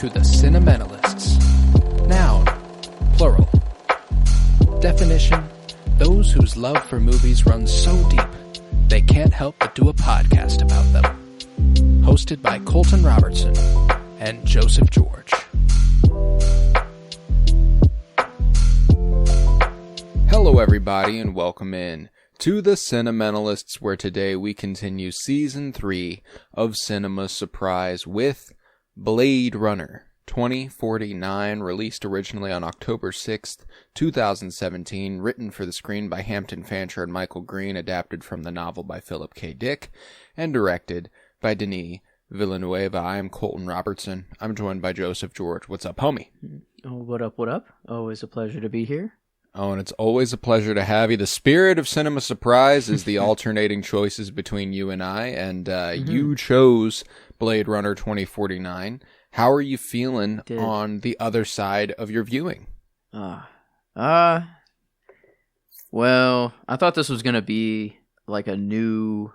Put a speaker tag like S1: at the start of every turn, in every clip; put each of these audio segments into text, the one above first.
S1: to the Cinementalists. Noun, plural. Definition, those whose love for movies runs so deep, they can't help but do a podcast about them. Hosted by Colton Robertson and Joseph George. Hello everybody and welcome in to the Cinementalists, where today we continue Season 3 of Cinema Surprise with Blade Runner 2049, released originally on October 6th, 2017, written for the screen by Hampton Fancher and Michael Green, adapted from the novel by Philip K. Dick, and directed by Denis Villeneuve. I am Colton Robertson. I'm joined by Joseph George. What's up, homie?
S2: Oh, what up, what up? Always a pleasure to be here.
S1: Oh, and it's always a pleasure to have you. The spirit of Cinema Surprise is the alternating choices between you and I, and you chose Blade Runner 2049. How are you feeling on the other side of your viewing?
S2: Well, I thought this was going to be like a new,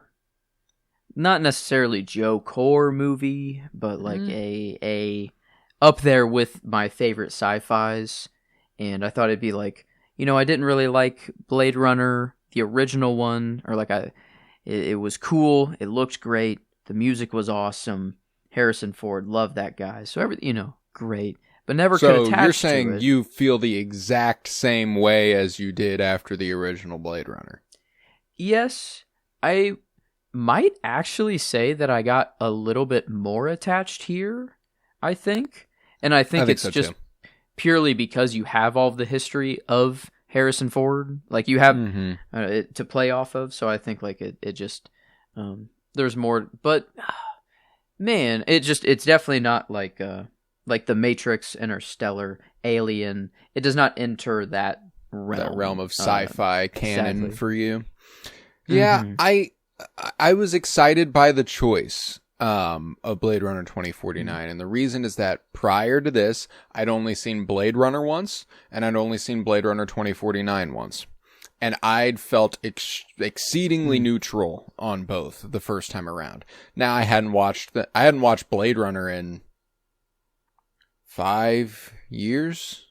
S2: not necessarily Joe Core movie, but like a up there with my favorite sci-fis, and I thought it'd be like, you know, I didn't really like Blade Runner, the original one, or like it was cool, it looked great, the music was awesome, Harrison Ford, loved that guy, so everything, you know, great, but never could attach to it. So
S1: you're saying you feel the exact same way as you did after the original Blade Runner?
S2: Yes, I might actually say that I got a little bit more attached here, I think, and I think it's so just... too. Purely because you have all of the history of Harrison Ford, like you have it to play off of. So I think like it just there's more, but man, it's definitely not like the Matrix, Interstellar, Alien. It does not enter that realm
S1: of sci-fi canon
S2: exactly.
S1: for you. Yeah, I was excited by the choice of Blade Runner 2049, and the reason is that prior to this, I'd only seen Blade Runner once, and I'd only seen Blade Runner 2049 once, and I'd felt exceedingly neutral on both the first time around. Now I hadn't watched Blade Runner in 5 years,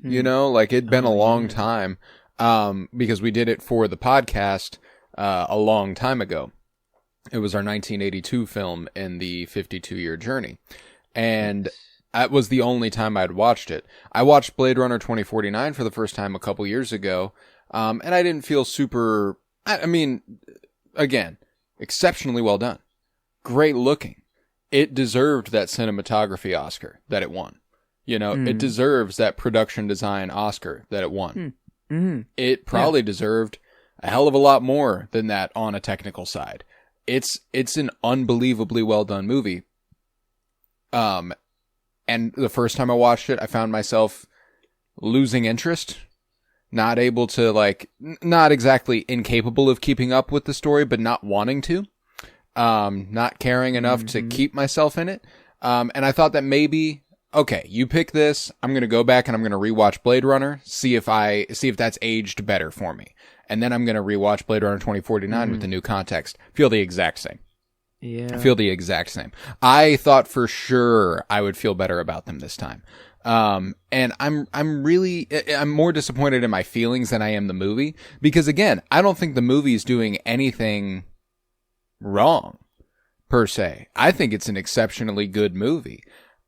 S1: you know, like it'd been a long time, because we did it for the podcast a long time ago. It was our 1982 film in the 52-year journey. And that was the only time I'd watched it. I watched Blade Runner 2049 for the first time a couple years ago, and I didn't feel super... I mean, again, exceptionally well done. Great looking. It deserved that cinematography Oscar that it won. You know, it deserves that production design Oscar that it won. It probably deserved a hell of a lot more than that on a technical side. It's an unbelievably well done movie. And the first time I watched it, I found myself losing interest, not able to not exactly incapable of keeping up with the story, but not wanting to, not caring enough to keep myself in it. And I thought that maybe, okay, you pick this, I'm going to go back and I'm going to rewatch Blade Runner, see if that's aged better for me. And then I'm going to rewatch Blade Runner 2049 with the new context. Feel the exact same.
S2: Yeah.
S1: Feel the exact same. I thought for sure I would feel better about them this time. And I'm more disappointed in my feelings than I am the movie. Because again, I don't think the movie is doing anything wrong, per se. I think it's an exceptionally good movie.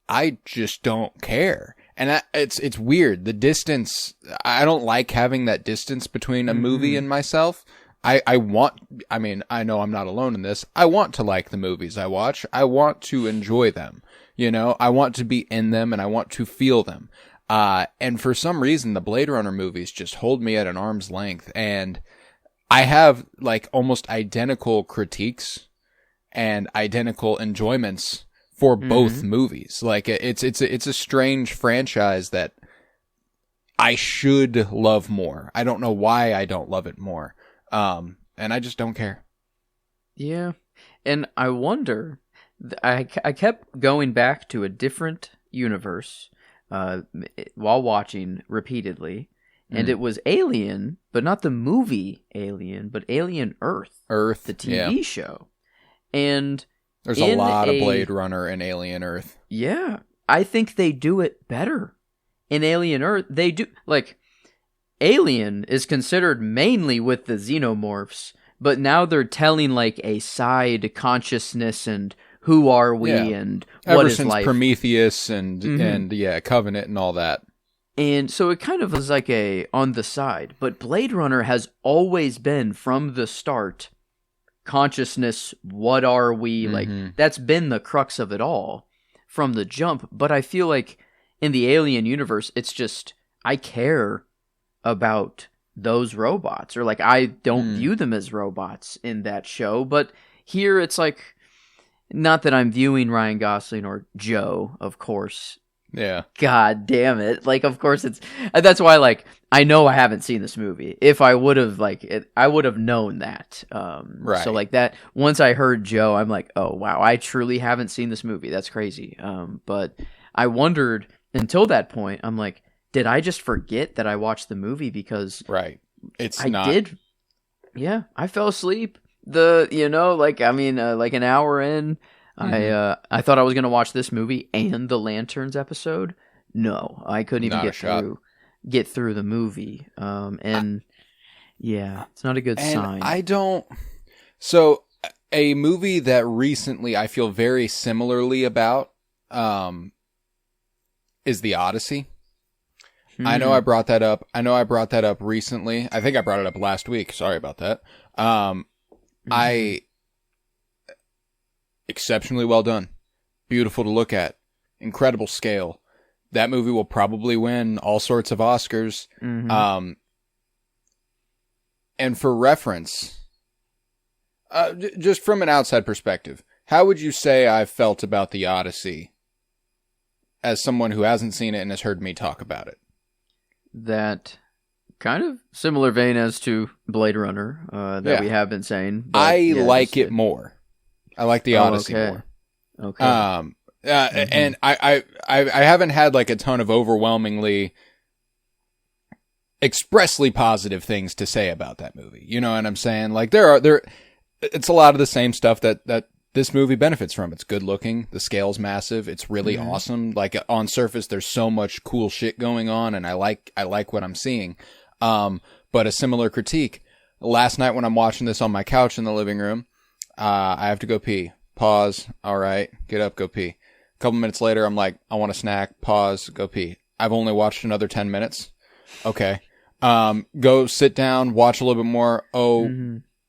S1: I just don't care. And it's weird. The distance, I don't like having that distance between a movie and myself. I know I'm not alone in this. I want to like the movies I watch. I want to enjoy them. You know, I want to be in them and I want to feel them. And for some reason, the Blade Runner movies just hold me at an arm's length. And I have like almost identical critiques and identical enjoyments for both movies. Like it's a strange franchise that I should love more. I don't know why I don't love it more. And I just don't care.
S2: Yeah. And I wonder, I kept going back to a different universe while watching repeatedly, and it was Alien, but not the movie Alien, but Alien Earth, the TV show. And
S1: there's a lot of Blade Runner and Alien Earth.
S2: Yeah. I think they do it better in Alien Earth. They do, like, Alien is considered mainly with the xenomorphs, but now they're telling like a side consciousness and who are we and what
S1: Ever
S2: is
S1: since
S2: life.
S1: Prometheus and Covenant and all that.
S2: And so it kind of was like a on the side, but Blade Runner has always been from the start consciousness, what are we, like that's been the crux of it all from the jump. But I feel like in the Alien universe, it's just I care about those robots, or like I don't view them as robots in that show. But here it's like, not that I'm viewing Ryan Gosling or Joe, of course.
S1: Yeah.
S2: God damn it. Like, of course it's, that's why, like, I know I haven't seen this movie. If I would have, like, I would have known that.
S1: Right.
S2: So, like, that, once I heard Joe, I'm like, oh, wow, I truly haven't seen this movie. That's crazy. But I wondered, until that point, I'm like, did I just forget that I watched the movie? Because
S1: right.
S2: Yeah, I fell asleep. Like an hour in, I thought I was gonna watch this movie and the Lanterns episode. No, I couldn't even get through the movie. It's not a good sign.
S1: So a movie that recently I feel very similarly about, is The Odyssey. I know I brought that up. Recently. I think I brought it up last week. Sorry about that. Exceptionally well done. Beautiful to look at. Incredible scale. That movie will probably win all sorts of Oscars. And for reference, just from an outside perspective, how would you say I felt about The Odyssey as someone who hasn't seen it and has heard me talk about it?
S2: That kind of similar vein as to Blade Runner we have been saying.
S1: I like it more. I like The Odyssey more.
S2: Okay.
S1: And I haven't had like a ton of overwhelmingly expressly positive things to say about that movie. You know what I'm saying? Like it's a lot of the same stuff that this movie benefits from. It's good looking. The scale's massive. It's really awesome. Like on surface, there's so much cool shit going on, and I like what I'm seeing. But a similar critique. Last night when I'm watching this on my couch in the living room, I have to go pee. Pause. All right. Get up, go pee. A couple minutes later, I'm like, I want a snack. Pause. Go pee. I've only watched another 10 minutes. Okay. Go sit down, watch a little bit more.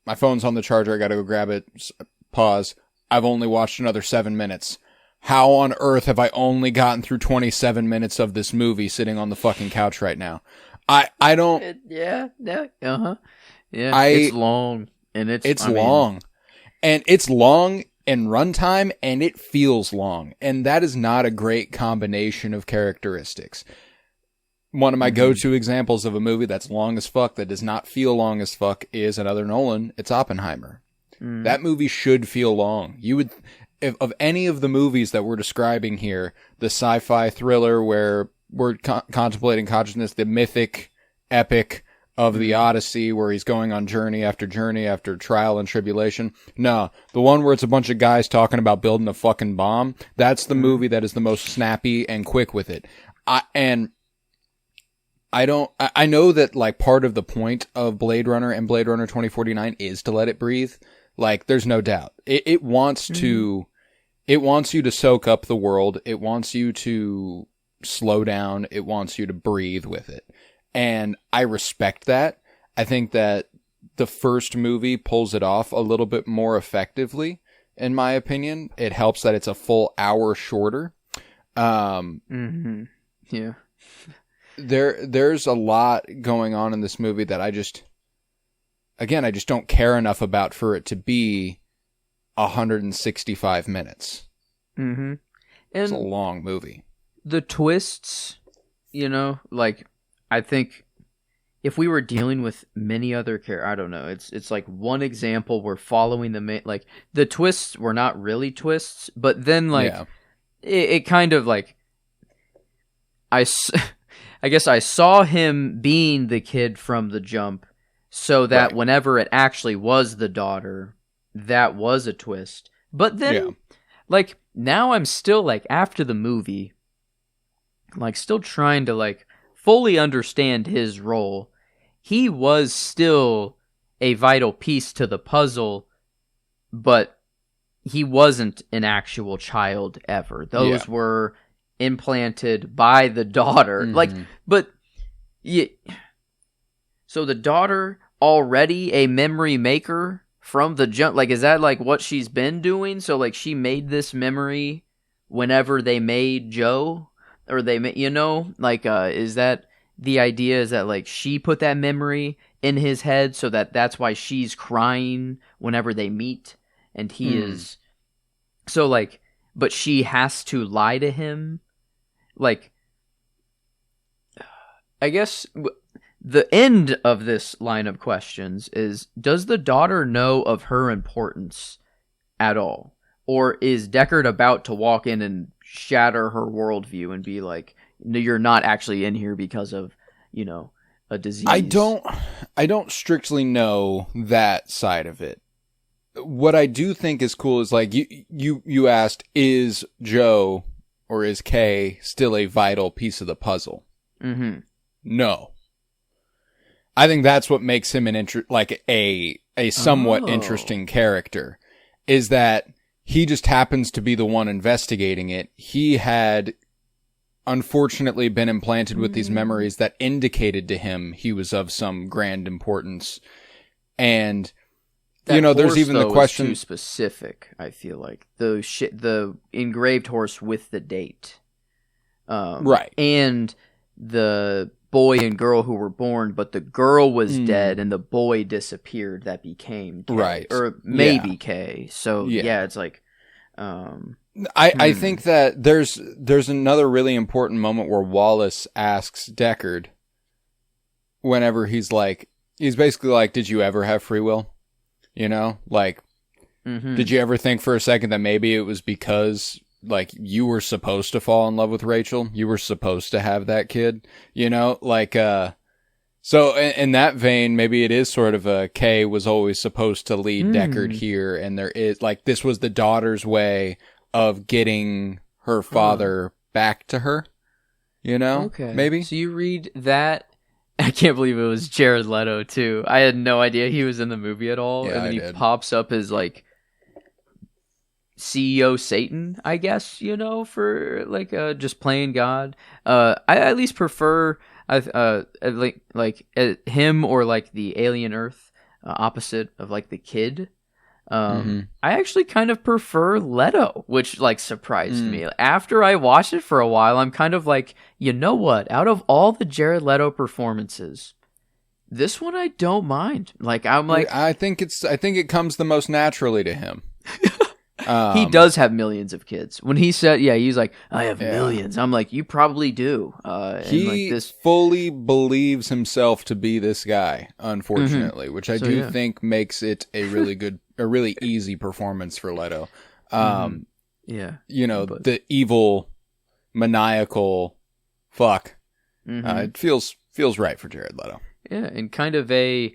S1: My phone's on the charger. I got to go grab it. Pause. I've only watched another 7 minutes. How on earth have I only gotten through 27 minutes of this movie sitting on the fucking couch right now? I don't.
S2: Yeah. It's long, and it's
S1: long, and it's long in runtime, and it feels long, and that is not a great combination of characteristics. One of my go-to examples of a movie that's long as fuck that does not feel long as fuck is another Nolan. It's Oppenheimer. That movie should feel long. You would, if of any of the movies that we're describing here, the sci-fi thriller where we're contemplating consciousness, the mythic epic of the Odyssey where he's going on journey after trial and tribulation. No, the one where it's a bunch of guys talking about building a fucking bomb, that's the movie that is the most snappy and quick with it. I know that like part of the point of Blade Runner and Blade Runner 2049 is to let it breathe. Like, there's no doubt. It wants you to soak up the world. It wants you to slow down. It wants you to breathe with it. And I respect that. I think that the first movie pulls it off a little bit more effectively, in my opinion. It helps that it's a full hour shorter.
S2: Yeah.
S1: There's a lot going on in this movie that I just don't care enough about for it to be 165 minutes.
S2: And
S1: it's a long movie.
S2: The twists, like, I think if we were dealing with many other characters, I don't know, it's like one example we're following the main, like, the twists were not really twists, but then, like, it kind of, like, I guess I saw him being the kid from the jump, so that whenever it actually was the daughter, that was a twist. But then, like, now I'm still, like, after the movie, like still trying to like fully understand his role, he was still a vital piece to the puzzle, but he wasn't an actual child ever. Those were implanted by the daughter. Mm-hmm. Like, but yeah. So the daughter already a memory maker from the jump. Like, is that like what she's been doing? So like she made this memory whenever they made Joe, or they, you know, like, is that the idea? Is that like she put that memory in his head, so that's why she's crying whenever they meet, and he is so like, but she has to lie to him. Like, I guess the end of this line of questions is, does the daughter know of her importance at all? Or is Deckard about to walk in and shatter her worldview and be like, no, you're not actually in here because of, you know, a disease?
S1: I don't strictly know that side of it. What I do think is cool is like you asked, is Joe or is Kay still a vital piece of the puzzle?
S2: Mm-hmm.
S1: No. I think that's what makes him a somewhat interesting character, is that he just happens to be the one investigating it. He had unfortunately been implanted with these memories that indicated to him he was of some grand importance. And that, you know, there's even the question,
S2: too specific. I feel like the engraved horse with the date,
S1: right,
S2: and the boy and girl who were born, but the girl was dead and the boy disappeared. That became Kay,
S1: right,
S2: or maybe Kay. So yeah, it's like,
S1: I think that there's another really important moment where Wallace asks Deckard, whenever he's basically like, did you ever have free will? You know, like, did you ever think for a second that maybe it was because, like, you were supposed to fall in love with Rachel? You were supposed to have that kid? You know, like, so in that vein, maybe it is sort of a Kay was always supposed to lead Deckard here, and there is, like, this was the daughter's way of getting her father back to her, you know?
S2: Okay.
S1: Maybe?
S2: So you read that. I can't believe it was Jared Leto, too. I had no idea he was in the movie at all.
S1: Yeah,
S2: and then he pops up as, like, CEO Satan, I guess, you know, for, like, just playing God. I at least prefer, like him or, like, the Alien Earth opposite of, like, the kid. I actually kind of prefer Leto, which like surprised me. After I watched it for a while, I'm kind of like, you know what? Out of all the Jared Leto performances, this one I don't mind. Like, I'm like,
S1: I think it comes the most naturally to him.
S2: He does have millions of kids. When he said, he's like, I have millions. I'm like, you probably do.
S1: He like fully believes himself to be this guy, unfortunately, which I do think makes it a really easy performance for Leto. You know, the evil, maniacal fuck. It feels right for Jared Leto.
S2: Yeah, and kind of I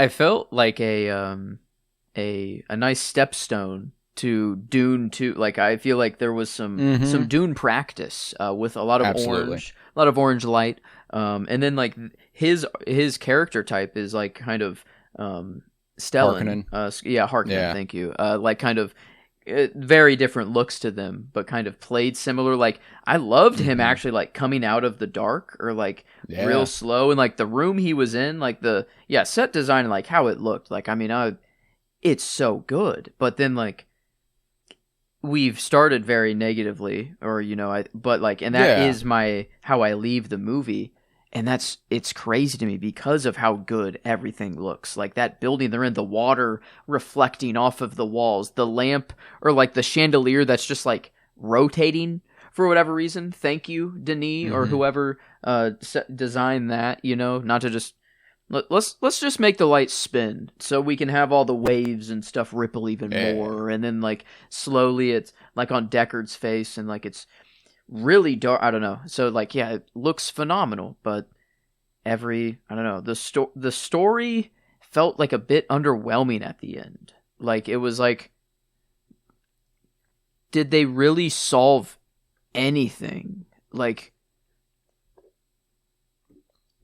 S2: felt like a nice stepstone to Dune 2. Like, I feel like there was some Dune practice with a lot of orange light, and then like his character type is like kind of Stellan. Harkonnen. Thank you. Like kind of very different looks to them, but kind of played similar. Like, I loved him actually, like coming out of the dark, or like real slow, and like the room he was in, like the set design and like how it looked. Like, I mean, it's so good, but then like we've started very negatively, or but like, and that is how I leave the movie, and it's crazy to me because of how good everything looks. Like that building they're in, the water reflecting off of the walls, the lamp or like the chandelier that's just like rotating for whatever reason. Thank you, Denis, or whoever designed that. Not to just. Let's just make the light spin so we can have all the waves and stuff ripple even more, and then like slowly it's like on Deckard's face, and like it's really dark. I don't know. So like it looks phenomenal, but I don't know, the story felt like a bit underwhelming at the end. Like, it was like, did they really solve anything? like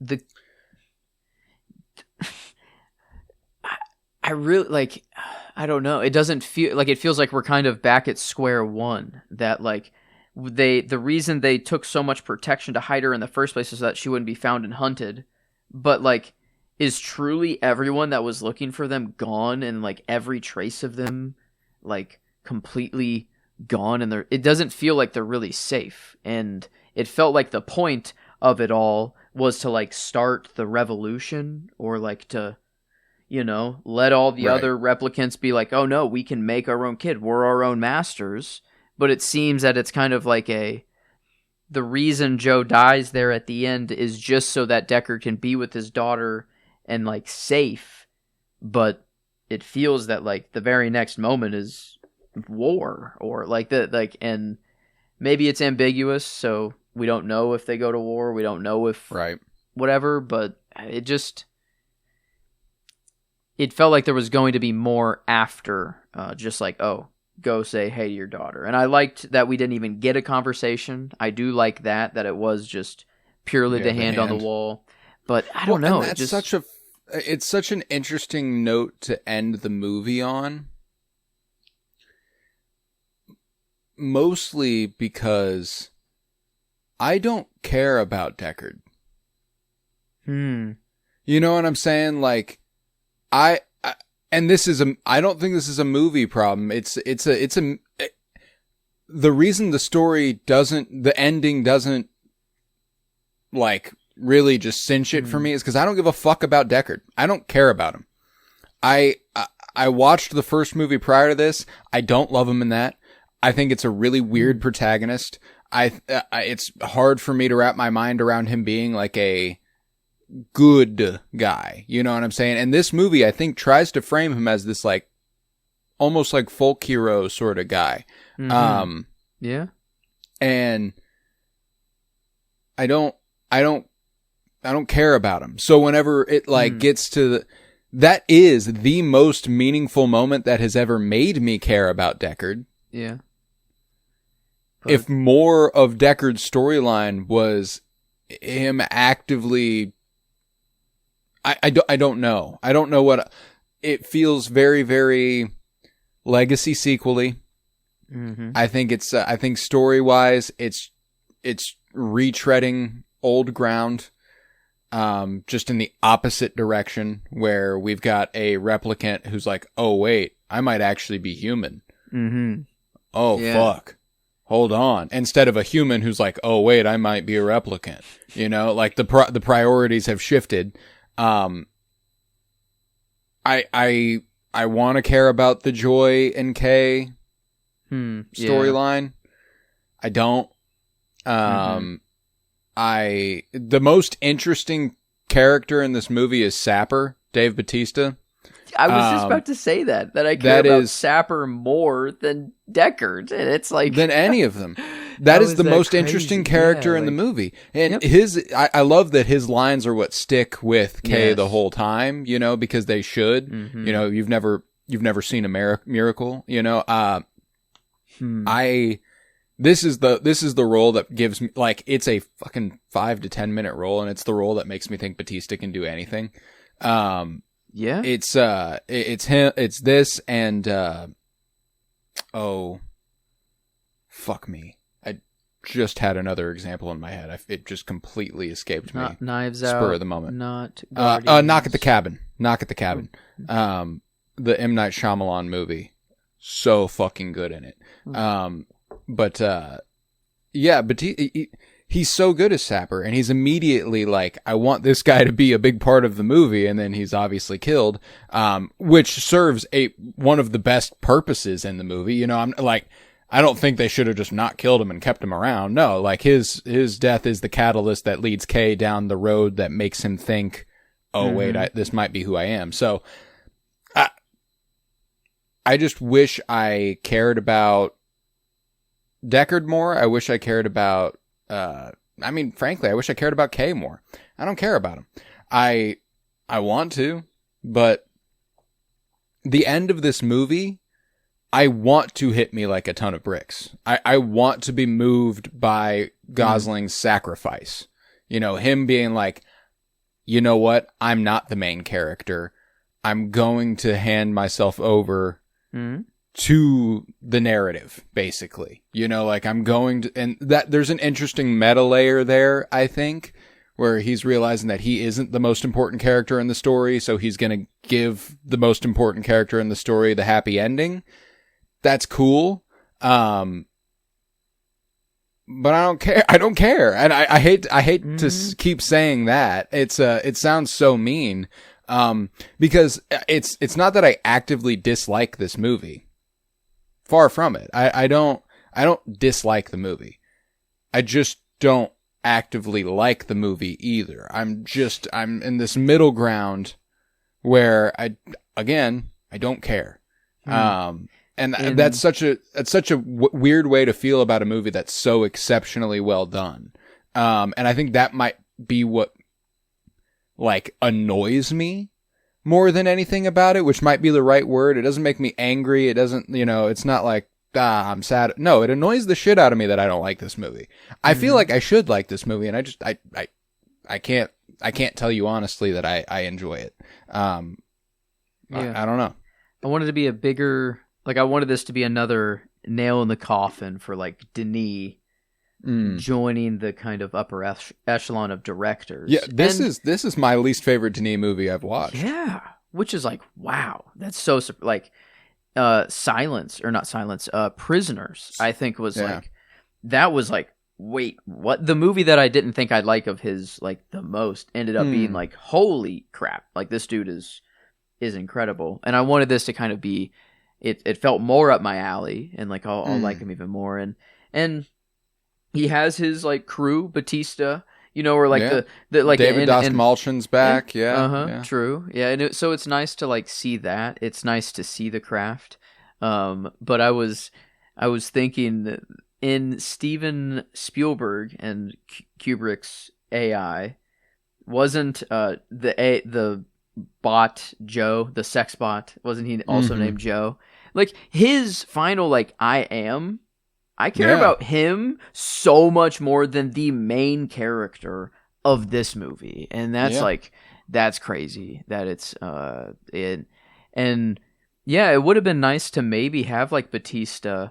S2: the I really like, I don't know. It doesn't feel like, it feels like we're kind of back at square one, that like the reason they took so much protection to hide her in the first place is so that she wouldn't be found and hunted. But like, is truly everyone that was looking for them gone, and like every trace of them like completely gone, and it doesn't feel like they're really safe. And it felt like the point of it all was to like start the revolution, or like to, you know, let all the other replicants be like, oh no, we can make our own kid, we're our own masters. But it seems that it's kind of like the reason Joe dies there at the end is just so that Deckard can be with his daughter and like safe. But it feels that like the very next moment is war, or like and maybe it's ambiguous, so we don't know if they go to war, we don't know if whatever, but it felt like there was going to be more after, just like, oh, go say hey to your daughter. And I liked that we didn't even get a conversation. I do like that it was just purely the hand on the wall. But I don't know.
S1: It's such an interesting note to end the movie on. Mostly because I don't care about Deckard. You know what I'm saying? Like, and this is I don't think this is a movie problem. The reason the ending doesn't like really just cinch it for me is because I don't give a fuck about Deckard. I don't care about him. I watched the first movie prior to this. I don't love him in that. I think it's a really weird protagonist. It's hard for me to wrap my mind around him being like a good guy. You know what I'm saying? And this movie, I think, tries to frame him as this like almost like folk hero sort of guy.
S2: Yeah.
S1: And I don't care about him. So whenever it like gets to that is the most meaningful moment that has ever made me care about Deckard.
S2: Yeah.
S1: But if more of Deckard's storyline was him actively, I don't know. I don't know what it feels very, very legacy sequel-y. I think I think story-wise, it's retreading old ground, just in the opposite direction, where we've got a replicant who's like, oh wait, I might actually be human. Oh fuck. Hold on. Instead of a human who's like, oh wait, I might be a replicant. You know, like the priorities have shifted. I want to care about the Joy and Kay storyline. I don't. The most interesting character in this movie is Sapper, Dave Bautista.
S2: I was just about to say that I care about Sapper more than Deckard, and it's like
S1: than any of them. That is the most crazy? Interesting character in the movie, and I love that his lines are what stick with Kay the whole time. You know, because they should. You know, you've never seen a miracle. You know, This is the role that gives me, like, it's a fucking 5 to 10 minute role, and it's the role that makes me think Bautista can do anything. It's him, it's this, and oh, fuck me. I just had another example in my head. It just completely escaped me.
S2: Knives Out.
S1: Spur of the moment.
S2: Not
S1: Knock at the Cabin. Knock at the Cabin. The M. Night Shyamalan movie. So fucking good in it. But he's so good as Sapper, and he's immediately like, I want this guy to be a big part of the movie, and then he's obviously killed, which serves one of the best purposes in the movie. You know, I'm like, I don't think they should have just not killed him and kept him around. No, like his death is the catalyst that leads Kay down the road that makes him think, oh wait, this might be who I am. So I just wish I cared about Deckard more. I wish I cared about, frankly, I wish I cared about Kay more. I don't care about him. I want to, but the end of this movie, I want to hit me like a ton of bricks. I want to be moved by Gosling's sacrifice. You know, him being like, you know what? I'm not the main character. I'm going to hand myself over to the narrative, basically. You know, like I'm going to, and that there's an interesting meta layer there, I think, where he's realizing that he isn't the most important character in the story, so he's going to give the most important character in the story the happy ending. That's cool. But I don't care. I don't care. And I hate to keep saying that. It sounds so mean. Because it's not that I actively dislike this movie. Far from it. I don't dislike the movie. I just don't actively like the movie either. I'm in this middle ground where I don't care. And that's such a weird way to feel about a movie that's so exceptionally well done. And I think that might be what like annoys me more than anything about it, which might be the right word. It doesn't make me angry. It doesn't, it's not like, I'm sad. No, it annoys the shit out of me that I don't like this movie. I feel like I should like this movie, and I can't tell you honestly that I enjoy it. I don't know.
S2: I wanted to be a bigger, I wanted this to be another nail in the coffin for like Denis joining the kind of upper echelon of directors.
S1: Yeah, this is my least favorite Denis movie I've watched.
S2: Yeah, which is like, wow, that's so like Prisoners, I think was wait, what? The movie that I didn't think I'd like of his like the most ended up being like, holy crap, like this dude is incredible. And I wanted this to kind of be, it felt more up my alley, and like I'll like him even more. And he has his like crew, Batista, or like the like
S1: David Dastmalchian's back.
S2: True. Yeah. And so it's nice to like see that. It's nice to see the craft. But I was thinking in Steven Spielberg and Kubrick's AI, wasn't the bot Joe, the sex bot, wasn't he also named Joe? Like his final like I care about him so much more than the main character of this movie. And that's that's crazy that it's it would have been nice to maybe have like Batista,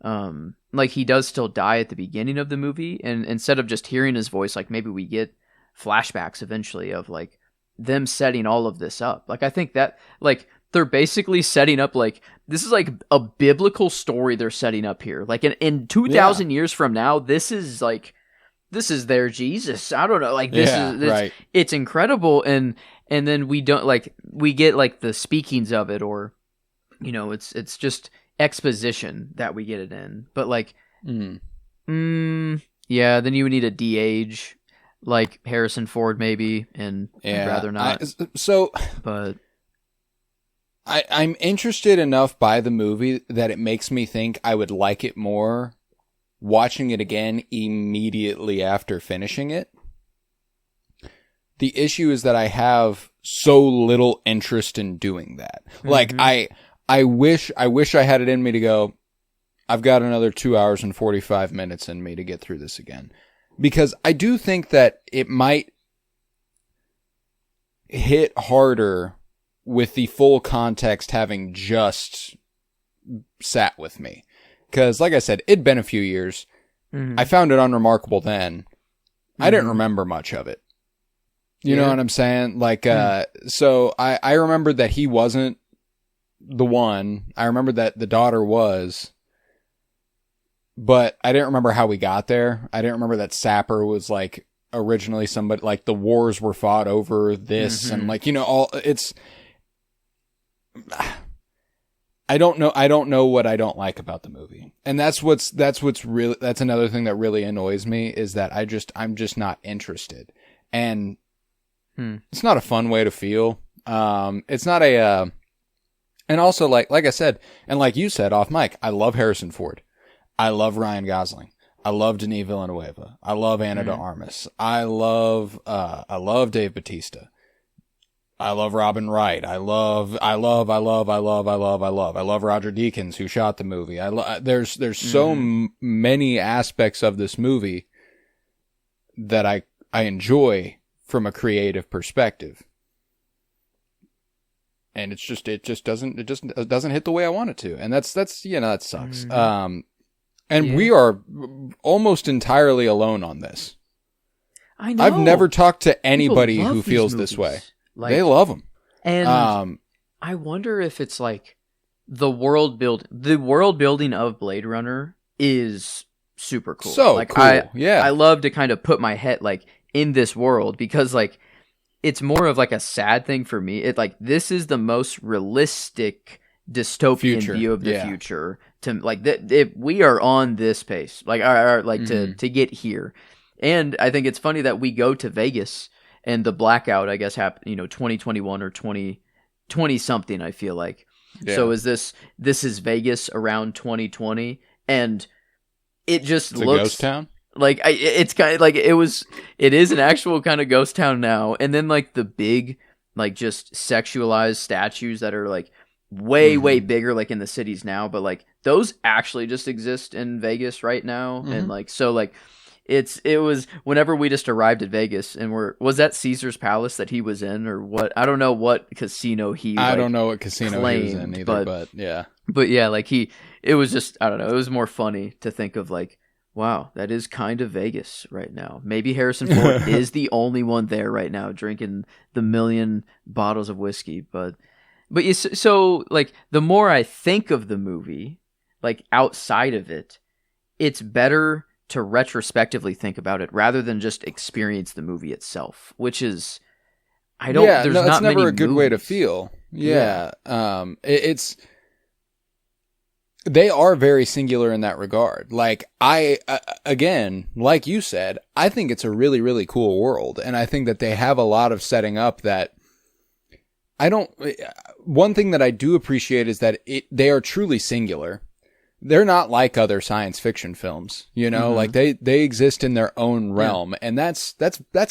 S2: like he does still die at the beginning of the movie, and instead of just hearing his voice, like maybe we get flashbacks eventually of like them setting all of this up. Like I think that like they're basically setting up like this is like a biblical story they're setting up here. Like in 2,000 years from now, this is their Jesus. I don't know. Like this is
S1: right.
S2: It's incredible. And then we don't like we get like the speakings of it, or it's just exposition that we get it in. But like then you would need a de-age like Harrison Ford maybe, and I'd rather not. But
S1: I'm interested enough by the movie that it makes me think I would like it more watching it again immediately after finishing it. The issue is that I have so little interest in doing that. Like I wish I had it in me to go, I've got another 2 hours and 45 minutes in me to get through this again. Because I do think that it might hit harder with the full context having just sat with me. Because, like I said, it'd been a few years. I found it unremarkable then. I didn't remember much of it. You know what I'm saying? Like, so I remembered that he wasn't the one. I remembered that the daughter was. But I didn't remember how we got there. I didn't remember that Sapper was, like, originally somebody, like, the wars were fought over this. And, like, it's... I don't know what I don't like about the movie. And that's another thing that really annoys me, is that I'm just not interested. And it's not a fun way to feel. It's not and also like I said, and like you said off mic, I love Harrison Ford. I love Ryan Gosling. I love Denis Villeneuve. I love Ana de Armas. I love Dave Bautista. I love Robin Wright. I love Roger Deakins, who shot the movie. There's so many aspects of this movie that I enjoy from a creative perspective. And it just doesn't hit the way I want it to. And that's that sucks.
S2: Mm-hmm.
S1: We are almost entirely alone on this.
S2: I know.
S1: I've never talked to anybody who feels this way.
S2: Like,
S1: they love them.
S2: And I wonder if it's like the world building of Blade Runner is super cool.
S1: So
S2: like,
S1: cool.
S2: I love to kind of put my head like in this world because like it's more of like a sad thing for me. It like this is the most realistic dystopian view of the future to like if we are on this pace like to get here. And I think it's funny that we go to Vegas and the blackout I guess happened 2021 or 2020 something I feel like. So is this is Vegas around 2020 and it just looks
S1: a ghost town.
S2: Like it's kind of like it is an actual kind of ghost town now. And then like the big like just sexualized statues that are like way bigger like in the cities now, but like those actually just exist in Vegas right now. And like so like it was whenever we just arrived at Vegas and was that Caesar's Palace that he was in or what? I don't know what casino I
S1: don't know what casino claimed, he was in either, but yeah.
S2: But yeah, like it was just I don't know, it was more funny to think of like, wow, that is kind of Vegas right now. Maybe Harrison Ford is the only one there right now drinking the 1,000,000 bottles of whiskey. But so like the more I think of the movie, like outside of it, it's better to retrospectively think about it rather than just experience the movie itself, which is there's not many
S1: never a good
S2: movies.
S1: way to feel. It's they are very singular in that regard. Like again, like you said, I think it's a really, really cool world. And I think that they have a lot of setting up that one thing that I do appreciate is that they are truly singular. They're not like other science fiction films, like they exist in their own realm and that's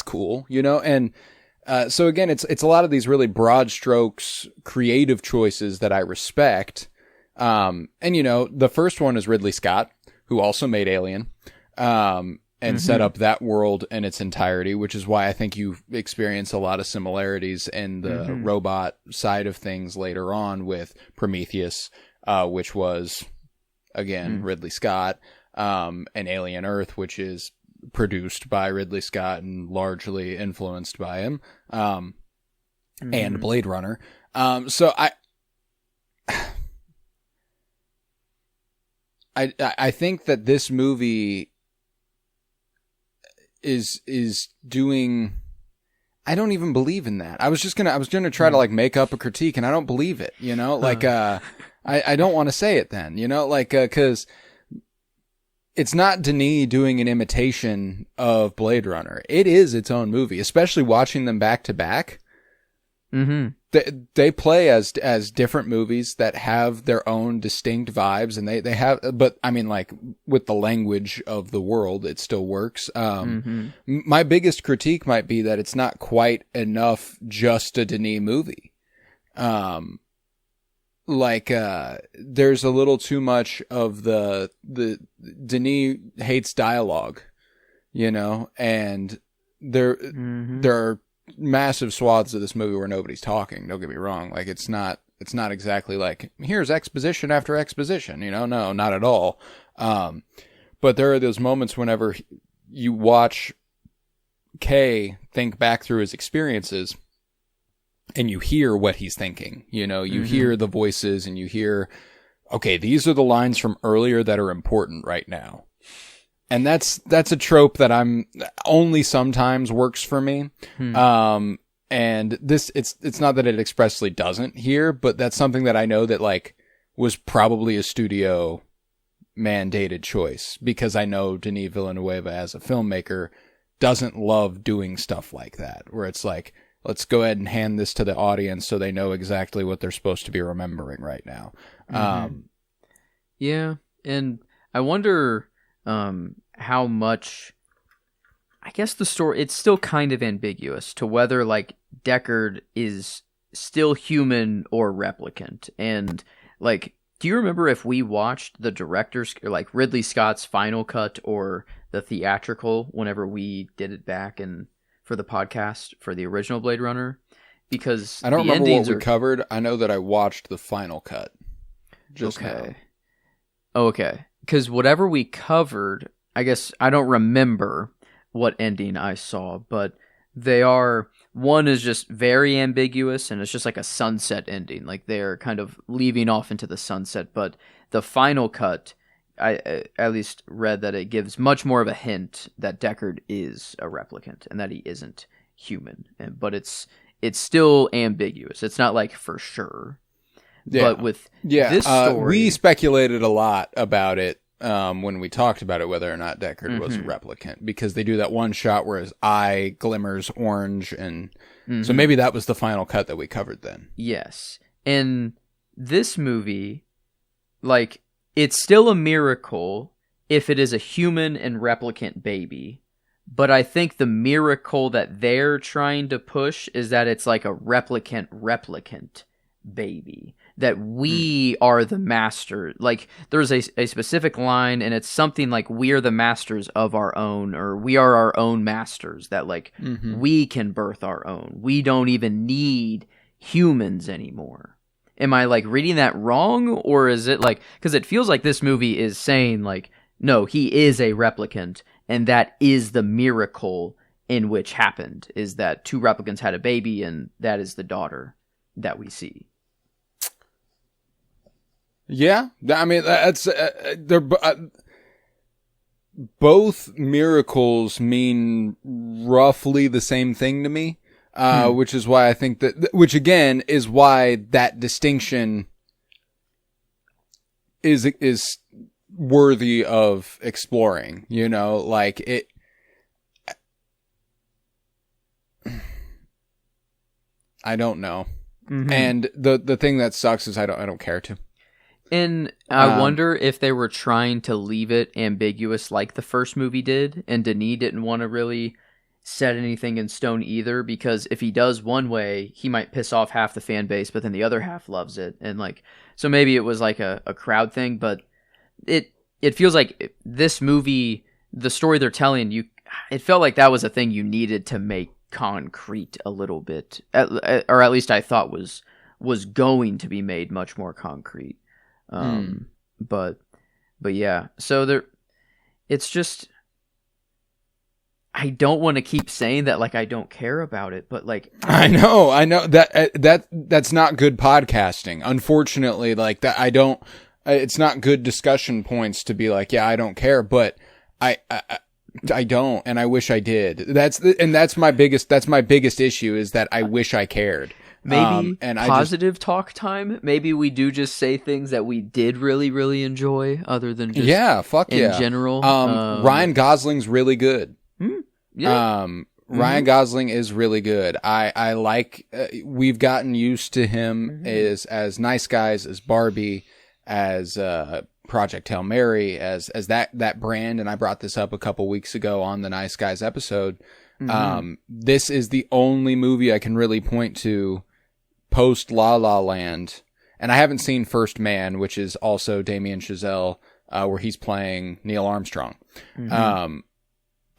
S1: cool, and so again, it's a lot of these really broad strokes, creative choices that I respect. And the first one is Ridley Scott, who also made Alien, and set up that world in its entirety, which is why I think you experience a lot of similarities in the robot side of things later on with Prometheus, which was, again, Ridley Scott, and Alien Earth, which is produced by Ridley Scott and largely influenced by him, and Blade Runner. So I think that this movie is doing. I don't even believe in that. I was gonna try to like make up a critique, and I don't believe it. I don't want to say it then. Because it's not Denis doing an imitation of Blade Runner. It is its own movie, especially watching them back to back. They play as different movies that have their own distinct vibes, and they have, but I mean, like with the language of the world, it still works. My biggest critique might be that it's not quite enough just a Denis movie. There's a little too much of the Denis hates dialogue, and there are massive swaths of this movie where nobody's talking. Don't get me wrong. Like it's not exactly like here's exposition after exposition, no, not at all. But there are those moments whenever you watch Kay think back through his experiences and you hear what he's thinking, you hear the voices and you hear, okay, these are the lines from earlier that are important right now. And that's a trope that I'm only sometimes works for me. And this, it's not that it expressly doesn't here, but that's something that I know that like was probably a studio mandated choice, because I know Denis Villeneuve as a filmmaker doesn't love doing stuff like that, where it's like, let's go ahead and hand this to the audience so they know exactly what they're supposed to be remembering right now.
S2: Yeah. And I wonder, how much, I guess the story, it's still kind of ambiguous to whether like Deckard is still human or replicant. And like Do you remember if we watched the director's, or like Ridley Scott's final cut or the theatrical whenever we did it back for the podcast for the original Blade Runner? Because
S1: I don't remember what we covered. I know that I watched the final cut. Just now.
S2: Okay. Because whatever we covered, I guess I don't remember what ending I saw, but one is just very ambiguous, and it's just like a sunset ending. Like they're kind of leaving off into the sunset. But the final cut, I at least read that it gives much more of a hint that Deckard is a replicant and that he isn't human. But it's still ambiguous. It's not like for sure.
S1: Yeah.
S2: But with this story...
S1: we speculated a lot about it when we talked about it, whether or not Deckard was a replicant, because they do that one shot where his eye glimmers orange, and so maybe that was the final cut that we covered then.
S2: Yes. In this movie, like, it's still a miracle if it is a human and replicant baby, but I think the miracle that they're trying to push is that it's like a replicant baby. That we are the master. Like, there's a specific line, and it's something like, we are the masters of our own, or we are our own masters, that, like, we can birth our own. We don't even need humans anymore. Am I, like, reading that wrong? Or is it, like, because it feels like this movie is saying, like, no, he is a replicant, and that is the miracle in which happened, is that two replicants had a baby, and that is the daughter that we see.
S1: Yeah, I mean, that's they're both miracles mean roughly the same thing to me, which is why I think which again is why that distinction is worthy of exploring. You know, like it. I don't know, and the thing that sucks is I don't care to.
S2: And I wonder if they were trying to leave it ambiguous like the first movie did, and Denis didn't want to really set anything in stone either, because if he does one way, he might piss off half the fan base, but then the other half loves it. And like, so maybe it was like a crowd thing, but it feels like this movie, the story they're telling you, it felt like that was a thing you needed to make concrete a little bit, or at least I thought was going to be made much more concrete. But yeah, so it's just, I don't want to keep saying that, like, I don't care about it, but like,
S1: I know that's not good podcasting. Unfortunately, like that, it's not good discussion points to be like, yeah, I don't care, but I don't, and I wish I did. That's my biggest issue, is that I wish I cared.
S2: Maybe positive talk time. Maybe we do just say things that we did really, really enjoy, other than just in general.
S1: Ryan Gosling's really good.
S2: Yeah.
S1: Ryan Gosling is really good. I like. We've gotten used to him as Nice Guys, as Barbie, as Project Hail Mary, as that brand. And I brought this up a couple weeks ago on the Nice Guys episode. This is the only movie I can really point to post La La Land, and I haven't seen First Man, which is also Damien Chazelle, where he's playing Neil Armstrong. I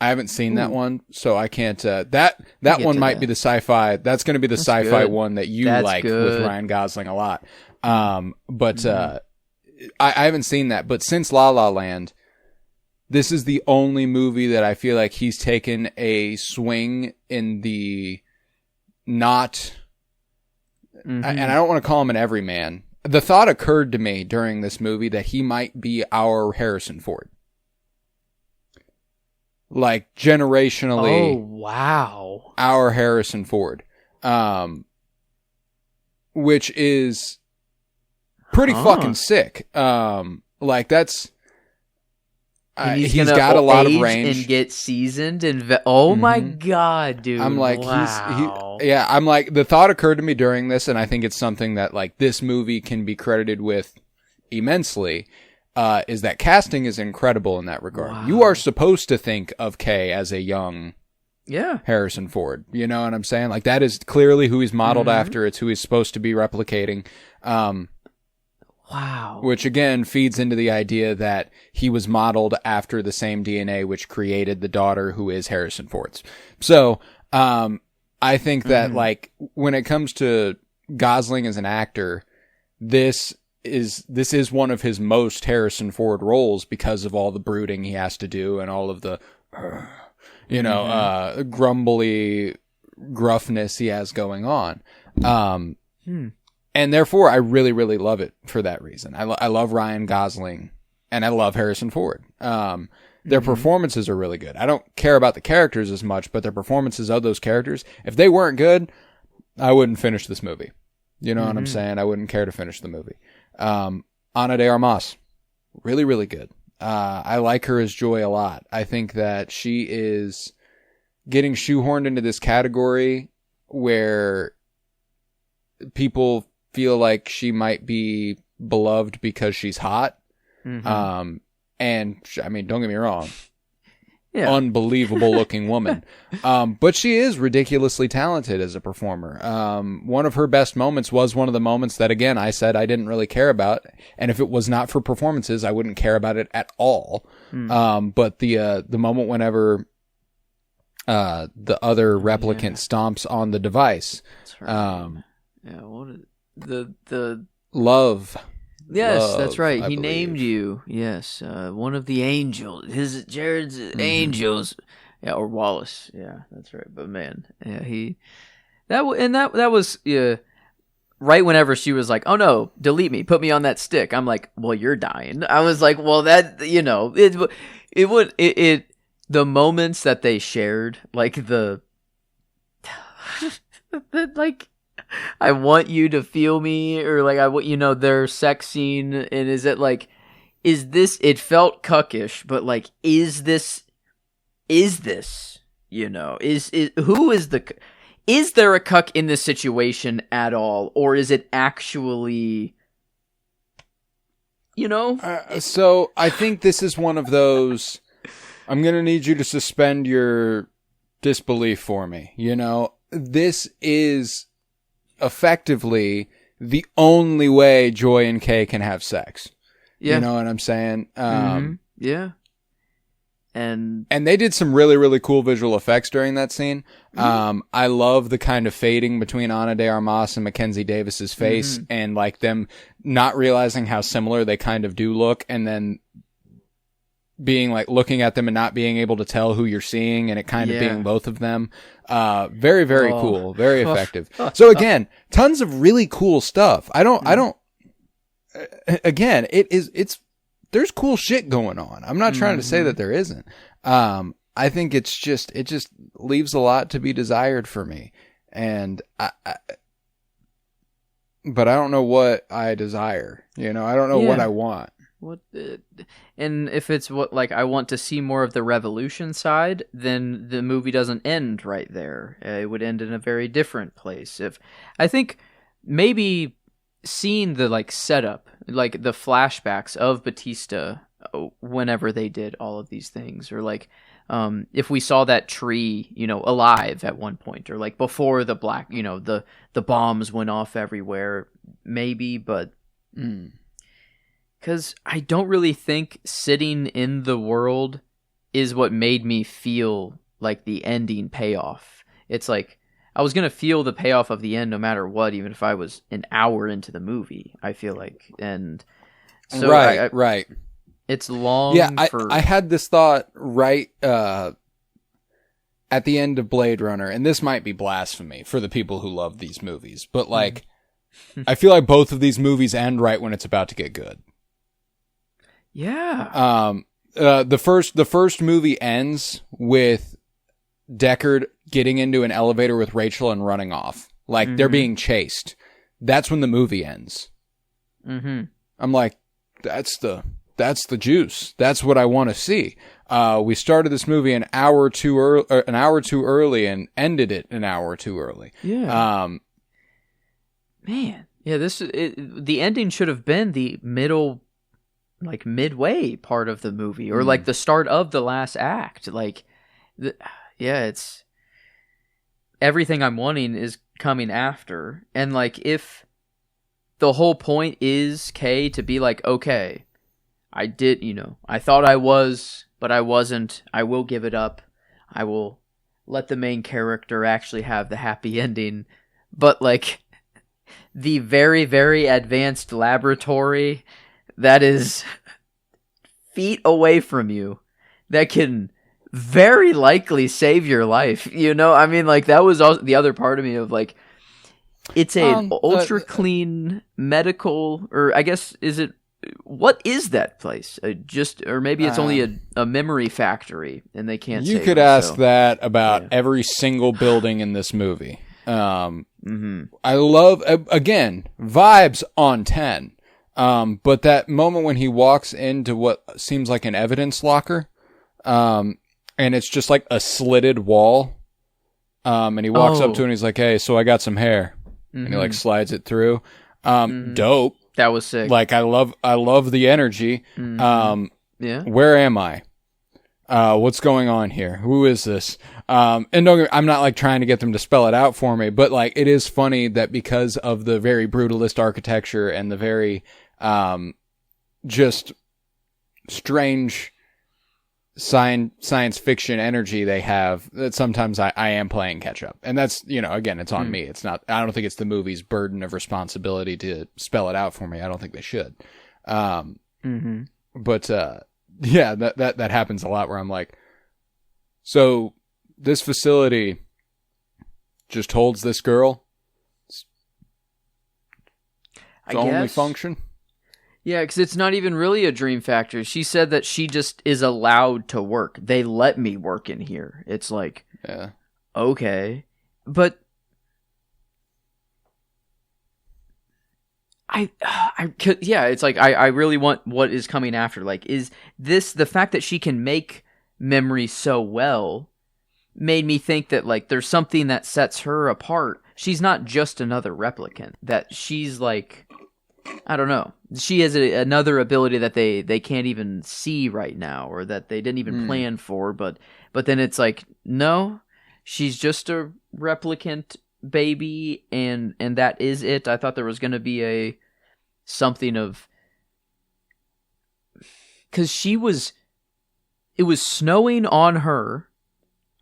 S1: haven't seen that one, so I can't. That one might be the sci-fi. That's going to be the sci-fi one that you like with Ryan Gosling a lot. But I haven't seen that. But since La La Land, this is the only movie that I feel like he's taken a swing in the not. And I don't want to call him an everyman. The thought occurred to me during this movie that he might be our Harrison Ford. Like, generationally.
S2: Oh, wow.
S1: Our Harrison Ford. Which is pretty fucking sick. Like, that's...
S2: he's
S1: got a lot of range
S2: and get seasoned and my god, dude!
S1: I'm like,
S2: wow.
S1: I'm like, the thought occurred to me during this, and I think it's something that like this movie can be credited with immensely. Is that casting is incredible in that regard. Wow. You are supposed to think of Kay as a young, Harrison Ford. You know what I'm saying? Like, that is clearly who he's modeled after. It's who he's supposed to be replicating.
S2: Wow.
S1: Which again feeds into the idea that he was modeled after the same DNA which created the daughter who is Harrison Ford's. So, I think that like when it comes to Gosling as an actor, this is one of his most Harrison Ford roles because of all the brooding he has to do and all of the, grumbly gruffness he has going on. And therefore, I really, really love it for that reason. I love Ryan Gosling, and I love Harrison Ford. Their performances are really good. I don't care about the characters as much, but their performances of those characters, if they weren't good, I wouldn't finish this movie. You know what I'm saying? I wouldn't care to finish the movie. Ana de Armas, really, really good. I like her as Joy a lot. I think that she is getting shoehorned into this category where people feel like she might be beloved because she's hot. And I mean, don't get me wrong. Yeah. Unbelievable looking woman. But she is ridiculously talented as a performer. One of her best moments was one of the moments that, again, I said I didn't really care about. And if it was not for performances, I wouldn't care about it at all. But the moment whenever the other replicant stomps on the device.
S2: That's right. What is the
S1: Love.
S2: Yes,
S1: Love,
S2: that's right.
S1: I
S2: He
S1: believe.
S2: named you. Yes, one of the angels. Jared's angels. Yeah, or Wallace. Yeah, that's right. But man, yeah, that was right whenever she was like, "Oh no, delete me, put me on that stick." I'm like, "Well, you're dying." I was like, "Well, that the moments that they shared, like the like." I want you to feel me, or like I want their sex scene, and is this? It felt cuckish, but like, is this? Is there a cuck in this situation at all, or is it actually?
S1: So I think this is one of those. I'm gonna need you to suspend your disbelief for me. This is effectively the only way Joy and Kay can have sex. You know what I'm saying?
S2: Yeah. And
S1: they did some really, really cool visual effects during that scene. I love the kind of fading between Ana de Armas and Mackenzie Davis's face and like them not realizing how similar they kind of do look, and then being like looking at them and not being able to tell who you're seeing, and it kind of being both of them. Very, very cool. Very effective. So again, tons of really cool stuff. Again, there's cool shit going on. I'm not trying to say that there isn't. I think it just leaves a lot to be desired for me. And but I don't know what I desire. I don't know what I want.
S2: And if it's what like I want to see more of the revolution side, then the movie doesn't end right there. It would end in a very different place. If I think maybe seeing the like setup, like the flashbacks of Batista whenever they did all of these things, or like if we saw that tree, alive at one point, or like before the black, the bombs went off everywhere, maybe, but. Because I don't really think sitting in the world is what made me feel like the ending payoff. It's like I was going to feel the payoff of the end no matter what, even if I was an hour into the movie, I feel like. And so
S1: right.
S2: It's long.
S1: Yeah, I had this thought right at the end of Blade Runner, and this might be blasphemy for the people who love these movies, but like I feel like both of these movies end right when it's about to get good.
S2: Yeah.
S1: The first movie ends with Deckard getting into an elevator with Rachel and running off. Like they're being chased. That's when the movie ends. I'm like, that's the juice. That's what I want to see. We started this movie an hour too early and ended it an hour too early.
S2: Yeah. Man. Yeah, the ending should have been the middle, like midway part of the movie, or like the start of the last act. Like, it's everything I'm wanting is coming after. And like, if the whole point is Kay to be like, okay, I did, I thought I was, but I wasn't. I will give it up. I will let the main character actually have the happy ending. But like the very, very advanced laboratory that is feet away from you, that can very likely save your life. I mean, like, that was also the other part of me of like, it's a ultra clean medical, or I guess, what is that place? Or maybe it's only a memory factory and they can't
S1: You
S2: save
S1: could
S2: it,
S1: ask that about every single building in this movie. I love, again, vibes on 10. But that moment when he walks into what seems like an evidence locker, and it's just like a slitted wall, and he walks up to it and he's like, hey, so I got some hair. And he like slides it through. Dope.
S2: That was sick.
S1: Like, I love the energy.
S2: Yeah.
S1: Where am I? What's going on here? Who is this? And I'm not like trying to get them to spell it out for me, but like, it is funny that because of the very brutalist architecture and the very, just strange science fiction energy they have, that sometimes I am playing catch up. And that's, again, it's on me. It's not, I don't think it's the movie's burden of responsibility to spell it out for me. I don't think they should. But, yeah, that happens a lot where I'm like, so this facility just holds this girl? It's only function?
S2: Yeah, because it's not even really a dream factory. She said that she just is allowed to work. They let me work in here. It's like, okay. But it's like, I really want what is coming after. Like, is this the fact that she can make memories so well made me think that like there's something that sets her apart. She's not just another replicant. That she's like, I don't know. She has another ability that they can't even see right now, or that they didn't even plan for. But then it's like, no, she's just a replicant baby, and that is it. I thought there was going to be something of, because it was snowing on her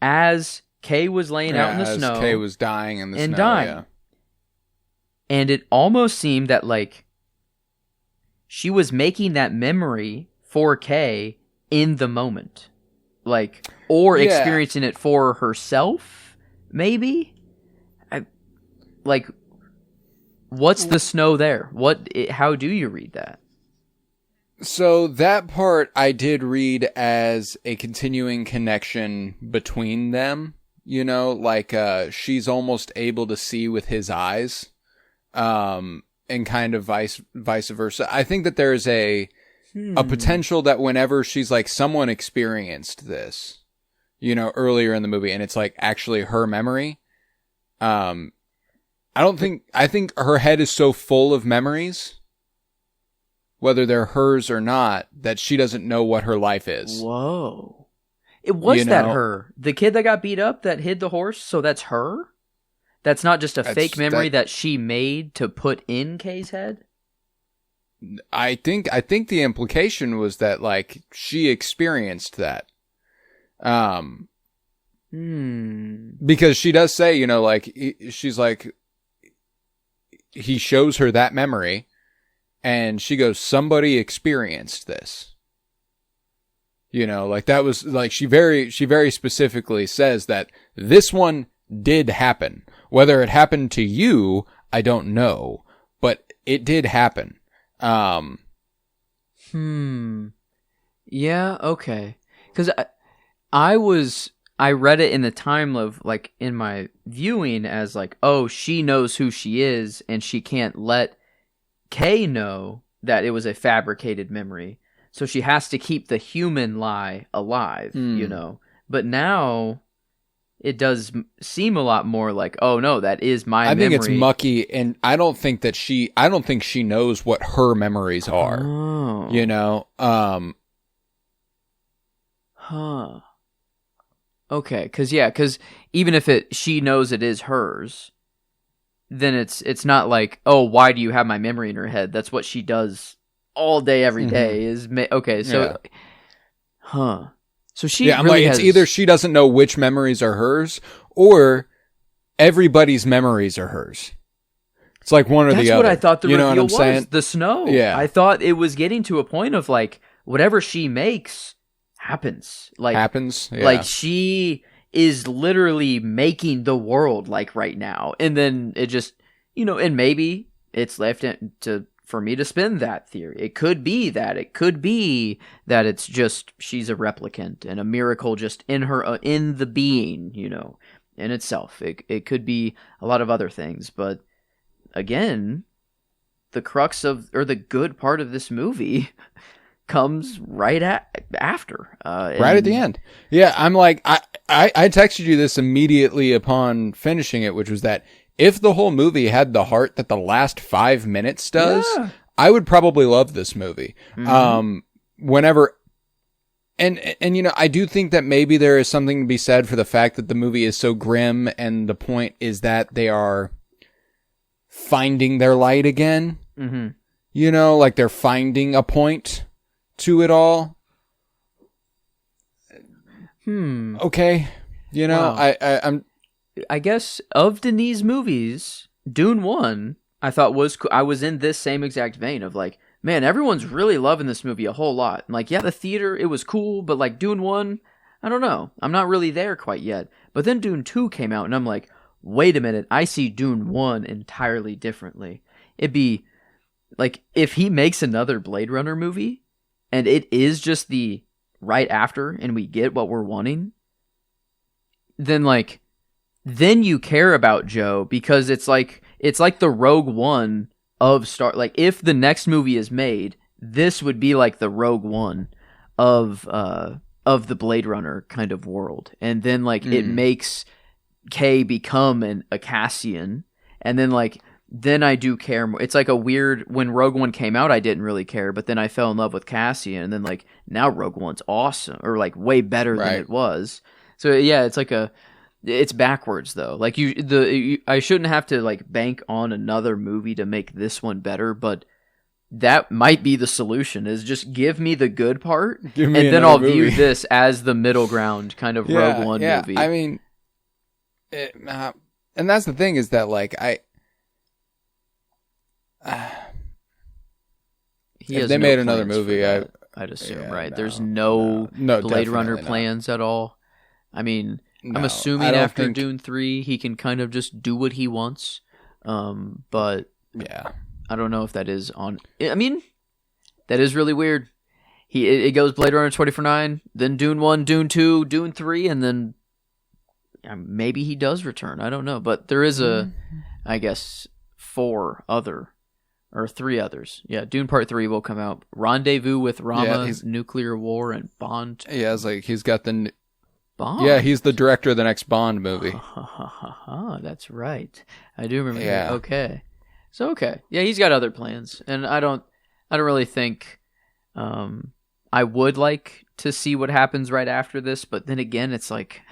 S2: as Kay was laying out in the snow.
S1: Kay was dying in the snow.
S2: Dying.
S1: Yeah.
S2: And it almost seemed that like she was making that memory for Kay in the moment. Like, or experiencing it for herself, maybe? What's the snow there? How do you read that?
S1: So that part I did read as a continuing connection between them, like she's almost able to see with his eyes, and kind of vice versa. I think that there's a potential that whenever she's like, someone experienced this, earlier in the movie, and it's like actually her memory. I think her head is so full of memories, whether they're hers or not, that she doesn't know what her life is.
S2: Whoa. It was that her? The kid that got beat up that hid the horse, so that's her? That's not just a fake memory that she made to put in Kay's head?
S1: I think the implication was that like she experienced that. Because she does say, like, she's like, he shows her that memory and she goes, somebody experienced this. Like that was like, she very specifically says that this one did happen. Whether it happened to you, I don't know, but it did happen.
S2: Yeah, okay. Because I read it in the time of, like, in my viewing as, like, oh, she knows who she is, and she can't let Kay know that it was a fabricated memory. So she has to keep the human lie alive, But now it does seem a lot more like, oh no, that is my memory.
S1: I think it's mucky, and I don't think she knows what her memories are.
S2: Huh. Okay, because even if she knows it is hers, then it's not like, oh, why do you have my memory in her head? That's what she does all day, every day. Okay, so, So she
S1: I'm
S2: really
S1: like, it's either she doesn't know which memories are hers, or everybody's memories are hers. It's like one or the other.
S2: That's what I thought the
S1: you know
S2: reveal
S1: what I'm saying?
S2: was. The snow.
S1: Yeah.
S2: I thought it was getting to a point of like, whatever she makes happens. Like she is literally making the world like right now. And then it just, and maybe it's left for me to spin that theory. It could be that. It could be that it's just she's a replicant and a miracle just in her, in the being, in itself. It could be a lot of other things, but again, the crux or the good part of this movie comes right after.
S1: Right at the end. Yeah, I'm like, I texted you this immediately upon finishing it, which was that if the whole movie had the heart that the last 5 minutes does, I would probably love this movie. Whenever... And I do think that maybe there is something to be said for the fact that the movie is so grim, and the point is that they are finding their light again. Like they're finding a point to it all. Okay. Wow.
S2: I guess of Denis movies, Dune 1, I thought I was in this same exact vein of like, man, everyone's really loving this movie a whole lot. And like, yeah, the theater, it was cool, but like Dune 1, I don't know. I'm not really there quite yet. But then Dune 2 came out, and I'm like, wait a minute, I see Dune 1 entirely differently. It'd be like, if he makes another Blade Runner movie, and it is just the right after, and we get what we're wanting, then you care about Joe, because it's like the Rogue One of Star. Like, if the next movie is made, this would be like the Rogue One of the Blade Runner kind of world, and then it makes K become a Cassian, and then I do care more. It's like a weird, when Rogue One came out, I didn't really care, but then I fell in love with Cassian, and then now Rogue One's awesome, or way better than it was. So yeah, it's backwards though. I shouldn't have to bank on another movie to make this one better, but that might be the solution, is just give me the good part, and then I'll view this as the middle ground kind of Rogue One movie.
S1: I mean, and that's the thing, is that if they made another movie,
S2: I'd assume, right? There's no Blade Runner plans at all. I mean, I'm assuming after Dune 3, he can kind of just do what he wants. But
S1: yeah,
S2: I don't know if that is on. I mean, that is really weird. It goes Blade Runner 2049, then Dune 1, Dune 2, Dune 3, and then maybe he does return. I don't know, but there is I guess 3 others. Yeah, Dune Part 3 will come out. Rendezvous with Rama, Nuclear War, and Bond.
S1: Yeah, it's like he's got the...
S2: Bond?
S1: Yeah, he's the director of the next Bond movie.
S2: That's right. I do remember that. Okay. So, okay. Yeah, he's got other plans. And I don't really think I would like to see what happens right after this, but then again, it's like...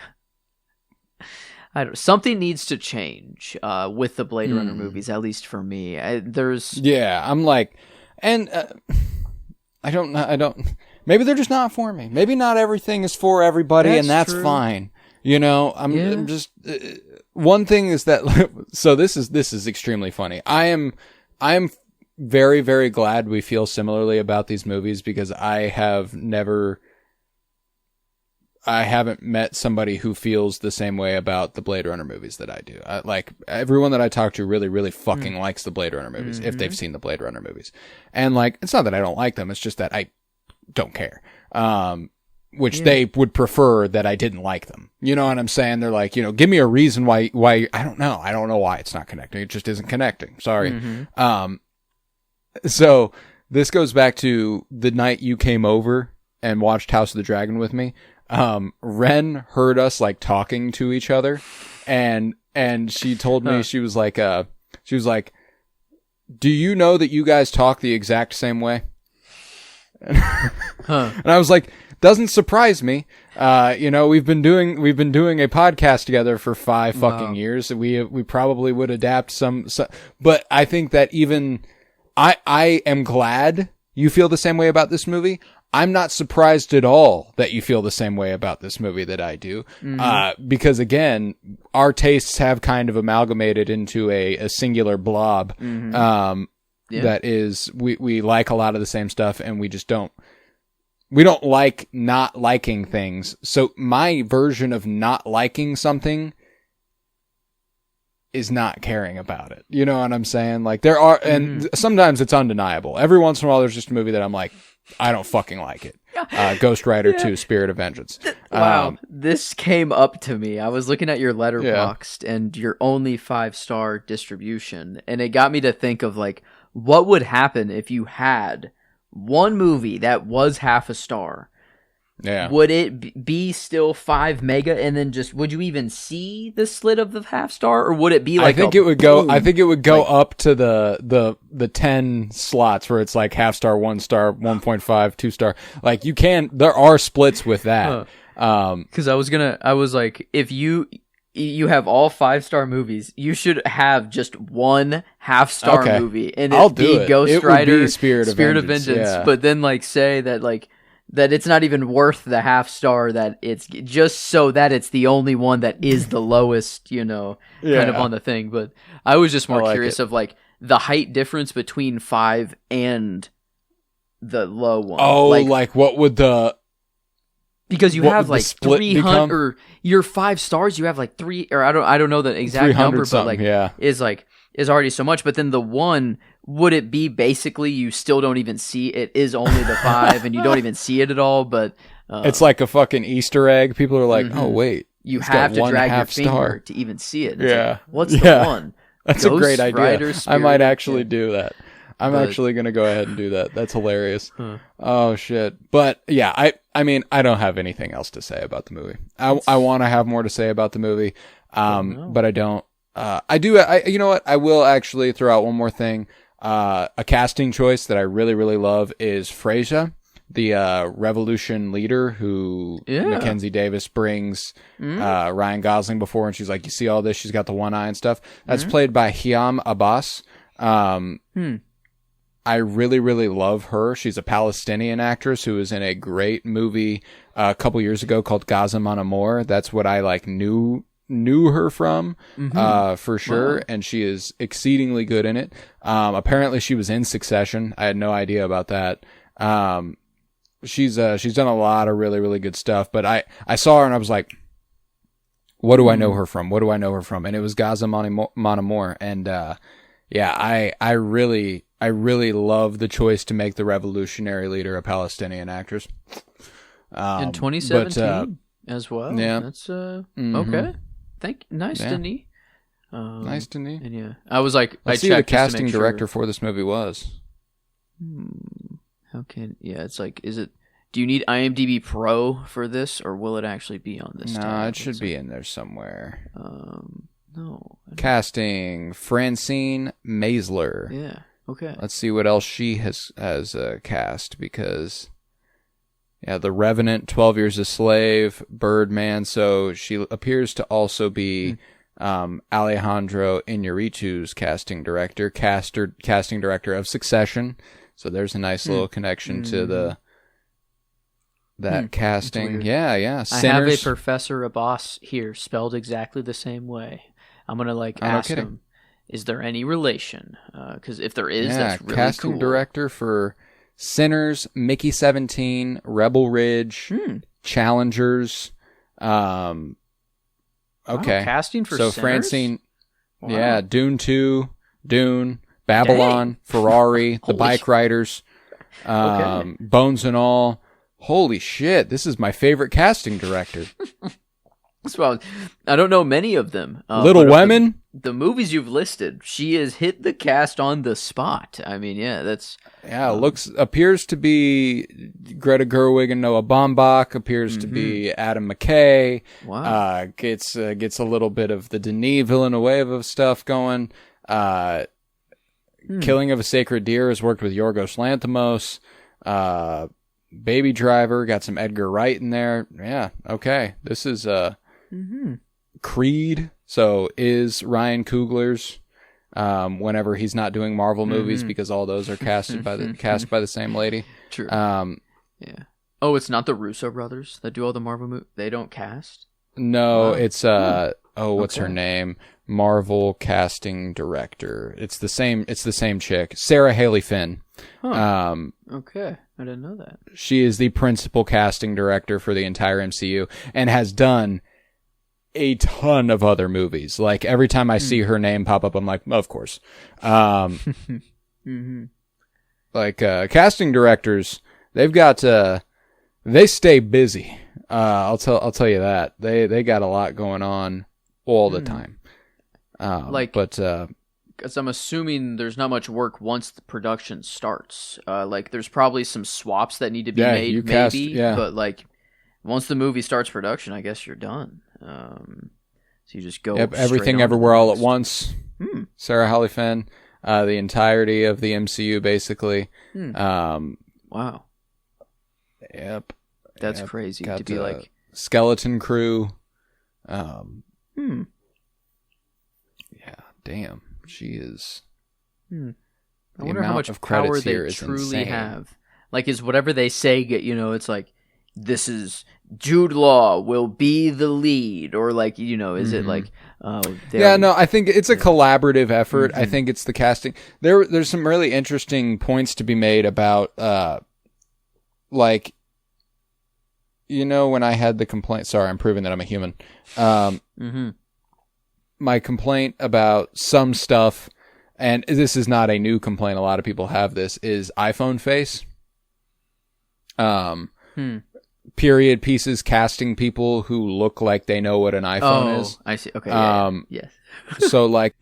S2: something needs to change with the Blade Runner movies, at least for me. I'm like, and I don't. Maybe they're just not for me. Maybe not everything is for everybody, and that's true. Fine. I'm just one thing is that. So this is extremely funny. I am very, very glad we feel similarly about these movies, because I haven't met somebody who feels the same way about the Blade Runner movies that I do. Everyone that I talk to really, really fucking likes the Blade Runner movies, if they've seen the Blade Runner movies. And it's not that I don't like them, it's just that I don't care. Which they would prefer that I didn't like them. You know what I'm saying? They're like, give me a reason why, I don't know. I don't know why it's not connecting. It just isn't connecting. Sorry. So this goes back to the night you came over and watched House of the Dragon with me. Ren heard us talking to each other, and she told me, she was like, do you know that you guys talk the exact same way? And I was like,
S1: doesn't surprise me. We've been doing a podcast together for 5 fucking years. We probably would adapt some, but I think that even I am glad you feel the same way about this movie. I'm not surprised at all that you feel the same way about this movie that I do. Because again, our tastes have kind of amalgamated into a singular blob. That is, we like a lot of the same stuff, and we don't like not liking things. So my version of not liking something is not caring about it. You know what I'm saying? Like there are, and sometimes it's undeniable. Every once in a while, there's just a movie that I'm like, I don't fucking like it. Ghost Rider 2, Spirit of Vengeance.
S2: Wow. This came up to me. I was looking at your Letterboxd and your only 5-star distribution. And it got me to think of like, what would happen if you had one movie that was half a star?
S1: Yeah.
S2: Would it be still 5 mega, and then just would you even see the slit of the half star, or would it be like?
S1: I think it would go up to the 10 slots where it's like half star, 1 star, 1.5, 2 star. Like there are splits with that.
S2: Because I was like, if you have all 5-star movies, you should have just one half-star movie, and
S1: I'll do it.
S2: Ghost Rider,
S1: be Spirit of Vengeance. Yeah.
S2: But then like say that like that it's not even worth the half-star, that it's just so that it's the only one that is the lowest, kind of on the thing. But I was just more curious of like the height difference between 5 and the low one.
S1: Oh, like what would the...
S2: Because you have like 300, or your 5 stars, you have like 3, or I don't know the exact number, but like is already so much. But then the 1, would it be basically you still don't even see it is only the 5 and you don't even see it at all? But
S1: it's like a fucking Easter egg. People are like, oh wait,
S2: you have to drag your finger to even see it.
S1: It's
S2: like, what's the 1?
S1: That's
S2: Ghost
S1: a great idea.
S2: Rider,
S1: I might actually do that. I'm actually going to go ahead and do that. That's hilarious. Oh, shit. But, yeah, I mean, I don't have anything else to say about the movie. I want to have more to say about the movie, but I don't. You know what? I will actually throw out one more thing. A casting choice that I really, really love is Frasier, the revolution leader who Mackenzie Davis brings Ryan Gosling before, and she's like, you see all this? She's got the one eye and stuff. That's played by Hiam Abbas. I really, really love her. She's a Palestinian actress who was in a great movie a couple years ago called Gaza Mon Amour. That's what I knew her from, for sure. Wow. And she is exceedingly good in it. Apparently she was in Succession. I had no idea about that. She's done a lot of really, really good stuff, but I saw her and I was like, what do I know her from? What do I know her from? And it was Gaza Mon Amour. And, I really love the choice to make the revolutionary leader a Palestinian actress.
S2: In 2017 as well.
S1: Yeah.
S2: That's okay. Nice, Denis.
S1: Nice, Denis.
S2: And I was like,
S1: Let's see who the casting director for this movie was.
S2: It's like, do you need IMDb Pro for this, or will it actually be on this tab?
S1: No, it should be in there somewhere.
S2: No.
S1: Casting, Francine Maisler.
S2: Yeah. Okay.
S1: Let's see what else she has cast, because The Revenant, 12 Years a Slave, Birdman. So she appears to also be Alejandro Iñárritu's casting director of Succession. So there's a nice little connection to that casting. Yeah.
S2: Sinners. I have a Professor Abbas here, spelled exactly the same way. I'm gonna ask him, is there any relation? Because if there is, that's really
S1: casting
S2: cool.
S1: director for Sinners, Mickey 17, Rebel Ridge, Challengers. Okay,
S2: casting for
S1: Sinners?
S2: Francine.
S1: Wow. Dune 2, Dune, Babylon, Ferrari, The Bike Riders, Bones and All. Holy shit! This is my favorite casting director.
S2: Well, I don't know many of them.
S1: Little Women?
S2: The movies you've listed, she has hit the cast on the spot. I mean, that's...
S1: Yeah, appears to be Greta Gerwig and Noah Baumbach, appears to be Adam McKay.
S2: Wow.
S1: Gets a little bit of the Denis Villeneuve stuff going. Killing of a Sacred Deer has worked with Yorgos Lanthimos. Baby Driver, got some Edgar Wright in there. Yeah, okay. This is Creed. So is Ryan Coogler's whenever he's not doing Marvel movies because all those are cast by the same lady.
S2: True. Yeah. Oh, it's not the Russo brothers that do all the Marvel movies. They don't cast.
S1: No, it's what's her name? Marvel casting director. It's the same chick, Sarah Haley Finn.
S2: Huh. Okay, I didn't know that.
S1: She is the principal casting director for the entire MCU and has done a ton of other movies. Like every time I see her name pop up, I'm like, of course. Like casting directors, they've got they stay busy. I'll tell you that they got a lot going on all the time.
S2: Because I'm assuming there's not much work once the production starts. Like there's probably some swaps that need to be made, but like once the movie starts production, I guess you're done. So you just go
S1: everything everywhere all at once. Sarah Haley Finn, the entirety of the MCU basically.
S2: Wow.
S1: Yep.
S2: That's crazy to be like
S1: Skeleton Crew. Yeah, damn. She is.
S2: I wonder how much power they truly have. Like, is whatever they say, it's like, this is Jude Law will be the lead, or like, is it like,
S1: I think it's a collaborative effort. I think it's the casting. There's some really interesting points to be made about, like, when I had the complaint. Sorry, I'm proving that I'm a human. My complaint about some stuff, and this is not a new complaint, a lot of people have this, is iPhone face. Period pieces casting people who look like they know what an iPhone is.
S2: I see. Okay. Yes.
S1: So like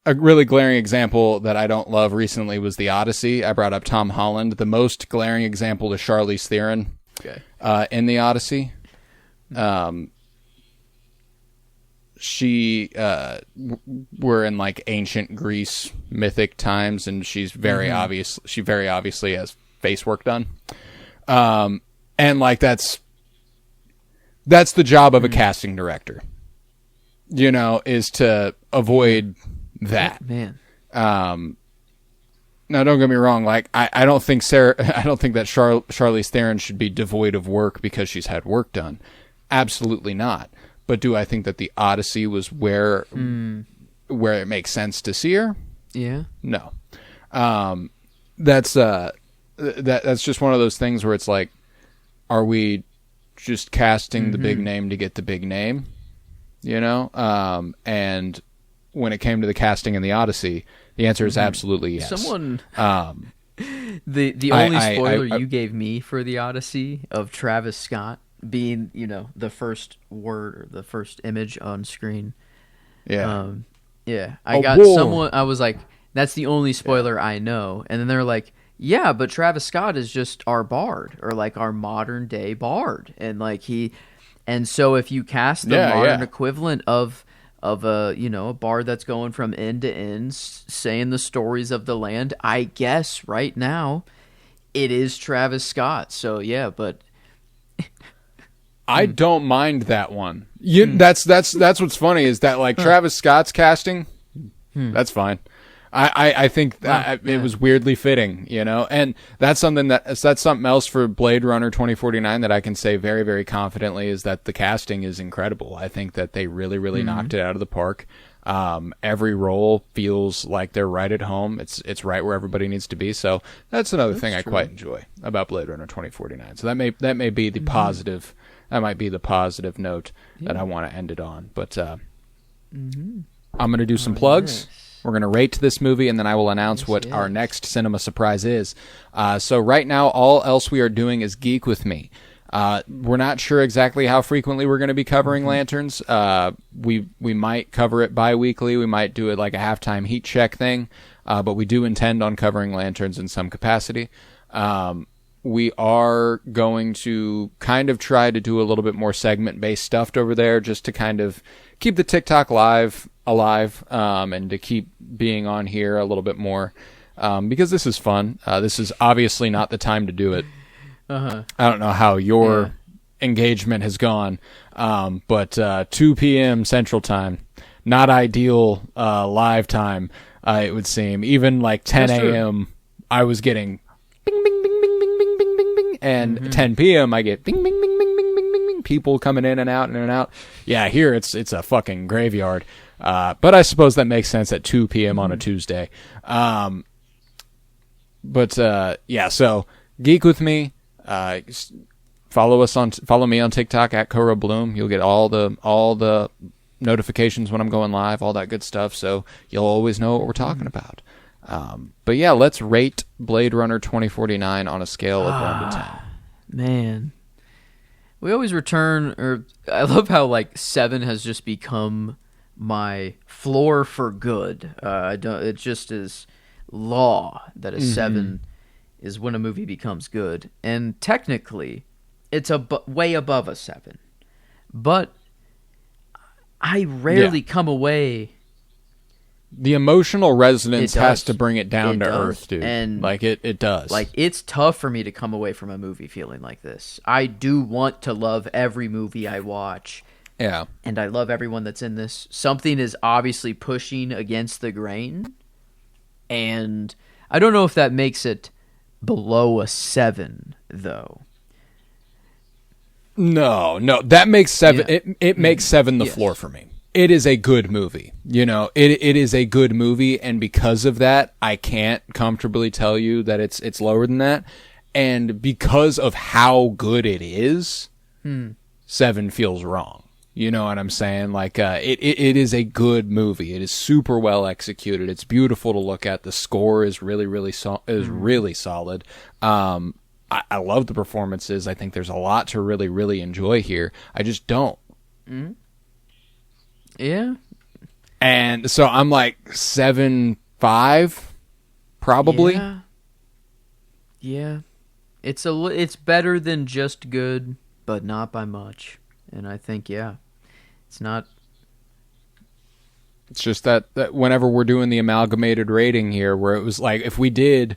S1: a really glaring example that I don't love recently was The Odyssey. I brought up Tom Holland. The most glaring example to Charlize Theron in The Odyssey. She were in like ancient Greece mythic times, and she's very obvious. She very obviously has face work done, and like that's the job of a casting director. Is to avoid that.
S2: Man.
S1: Now, don't get me wrong. Like I don't think that Charlize Theron should be devoid of work because she's had work done. Absolutely not. But do I think that The Odyssey was where it makes sense to see her?
S2: Yeah.
S1: No. That's just one of those things where it's like, are we just casting the big name to get the big name? And when it came to the casting in The Odyssey, the answer is absolutely yes.
S2: Someone the only spoiler you gave me for The Odyssey of Travis Scott being, the first word or the first image on screen.
S1: Yeah.
S2: I got someone, I was like, that's the only spoiler I know. And then they're like, yeah, but Travis Scott is just our bard, or like our modern day bard. And like and so if you cast the modern equivalent of a bard that's going from end to end, saying the stories of the land, I guess right now it is Travis Scott. So yeah, but
S1: I don't mind that one. That's what's funny is that like Travis Scott's casting, that's fine. I think that it was weirdly fitting, and that's something else for Blade Runner 2049 that I can say very, very confidently is that the casting is incredible. I think that they really, really knocked it out of the park. Every role feels like they're right at home. It's right where everybody needs to be. So that's another thing I quite enjoy about Blade Runner 2049. So that may be the positive. That might be the positive note that I want to end it on. But I'm going to do some plugs. Yes. We're going to rate this movie, and then I will announce what our next cinema surprise is. So right now, all else we are doing is Geek With Me. We're not sure exactly how frequently we're going to be covering Lanterns. We might cover it bi-weekly. We might do it like a halftime heat check thing. But we do intend on covering Lanterns in some capacity. We are going to kind of try to do a little bit more segment-based stuff over there just to kind of keep the TikTok alive, and to keep being on here a little bit more. because this is fun. This is obviously not the time to do it.
S2: Uh-huh.
S1: I don't know how your engagement has gone, but 2 p.m. Central Time, not ideal live time, it would seem. Even like 10 a.m., I was getting bing, bing, bing, bing, bing, bing, bing, bing, bing, and 10 p.m. I get bing, bing, bing, bing, bing, bing, bing, bing, people coming in and out and in and out. Yeah, here it's a fucking graveyard. But I suppose that makes sense at 2 p.m. on a Tuesday. So geek with me. Follow me on TikTok at Cora Bloom. You'll get all the notifications when I'm going live, all that good stuff. So you'll always know what we're talking about. But yeah, let's rate Blade Runner 2049 on a scale of 1 to 10. Man,
S2: we always return. I love how like 7 has just become my floor for good. It just is law that a 7 is when a movie becomes good, and technically it's way above a 7, but I rarely come away.
S1: The emotional resonance has to bring it down to earth, dude. And like it does.
S2: Like, it's tough for me to come away from a movie feeling like this. I do want to love every movie I watch.
S1: Yeah.
S2: And I love everyone that's in this. Something is obviously pushing against the grain, and I don't know if that makes it below a 7, though.
S1: No, that makes 7. Yeah. It makes 7 the floor for me. It is a good movie. You know, it is a good movie, and because of that, I can't comfortably tell you that it's lower than that. And because of how good it is, 7 feels wrong. You know what I'm saying? Like, it is a good movie. It is super well executed. It's beautiful to look at. The score is really really solid. I love the performances. I think there's a lot to really, really enjoy here. I just don't.
S2: Mm-hmm. Yeah.
S1: And so I'm like 7.5, probably.
S2: Yeah. It's better than just good, but not by much. And I think, it's not.
S1: It's just that whenever we're doing the amalgamated rating here, where it was like, if we did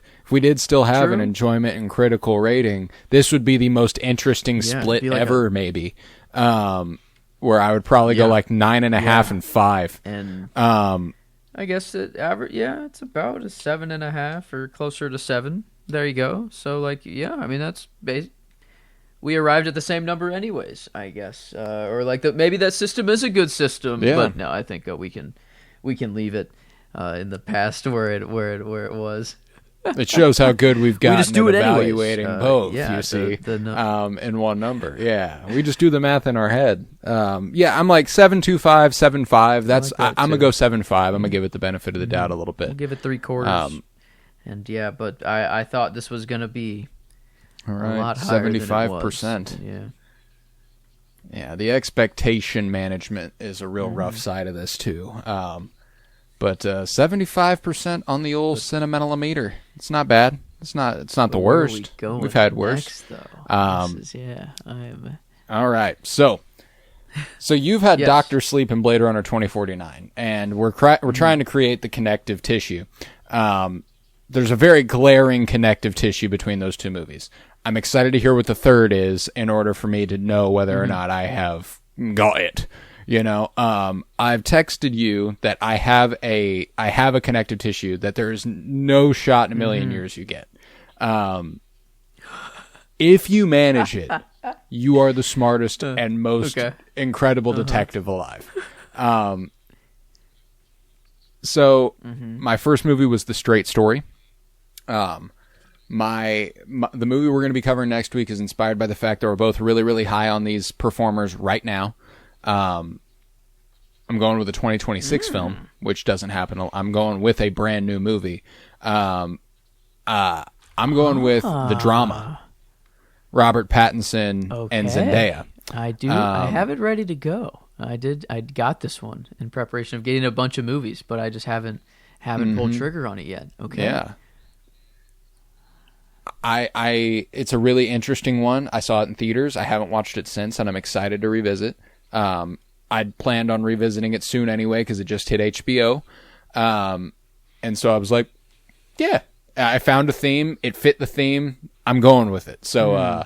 S1: still have an enjoyment and critical rating, this would be the most interesting split like ever, maybe. Where I would probably go like 9.5 and 5. And
S2: I guess it's about a 7.5 or closer to 7. There you go. So like, I mean, that's basic. We arrived at the same number anyways, I guess. Or like maybe that system is a good system. Yeah. But no, I think we can leave it in the past where it was.
S1: It shows how good we've gotten at evaluating both, you see, in one number. Yeah, we just do the math in our head. I'm like 7.25, 7.5. That's I'm going to go 7.5. I'm going to give it the benefit of the doubt a little bit.
S2: We'll give it 3/4. But I thought this was going to be
S1: all right, a lot higher 75%. Yeah, the expectation management is a real rough side of this too. But 75% on the old sentimental-meter. It's not bad. It's not the worst. We've had worse.
S2: All
S1: right. So you've had Dr. Sleep and Blade Runner 2049, and we're trying to create the connective tissue. There's a very glaring connective tissue between those two movies. I'm excited to hear what the third is in order for me to know whether or not I have got it. You know, I've texted you that I have a connective tissue that there's no shot in a million years you get. If you manage it, you are the smartest and most incredible detective alive. So my first movie was The Straight Story. The movie we're going to be covering next week is inspired by the fact that we're both really, really high on these performers right now. I'm going with a 2026 film, which doesn't happen. I'm going with a brand new movie. I'm going with The Drama. Robert Pattinson and Zendaya.
S2: I do. I have it ready to go. I got this one in preparation of getting a bunch of movies, but I just haven't pulled trigger on it yet. Okay.
S1: Yeah. It's a really interesting one. I saw it in theaters. I haven't watched it since, and I'm excited to revisit. I'd planned on revisiting it soon anyway because it just hit HBO. And so I was like, yeah, I found a theme. It fit the theme. I'm going with it. So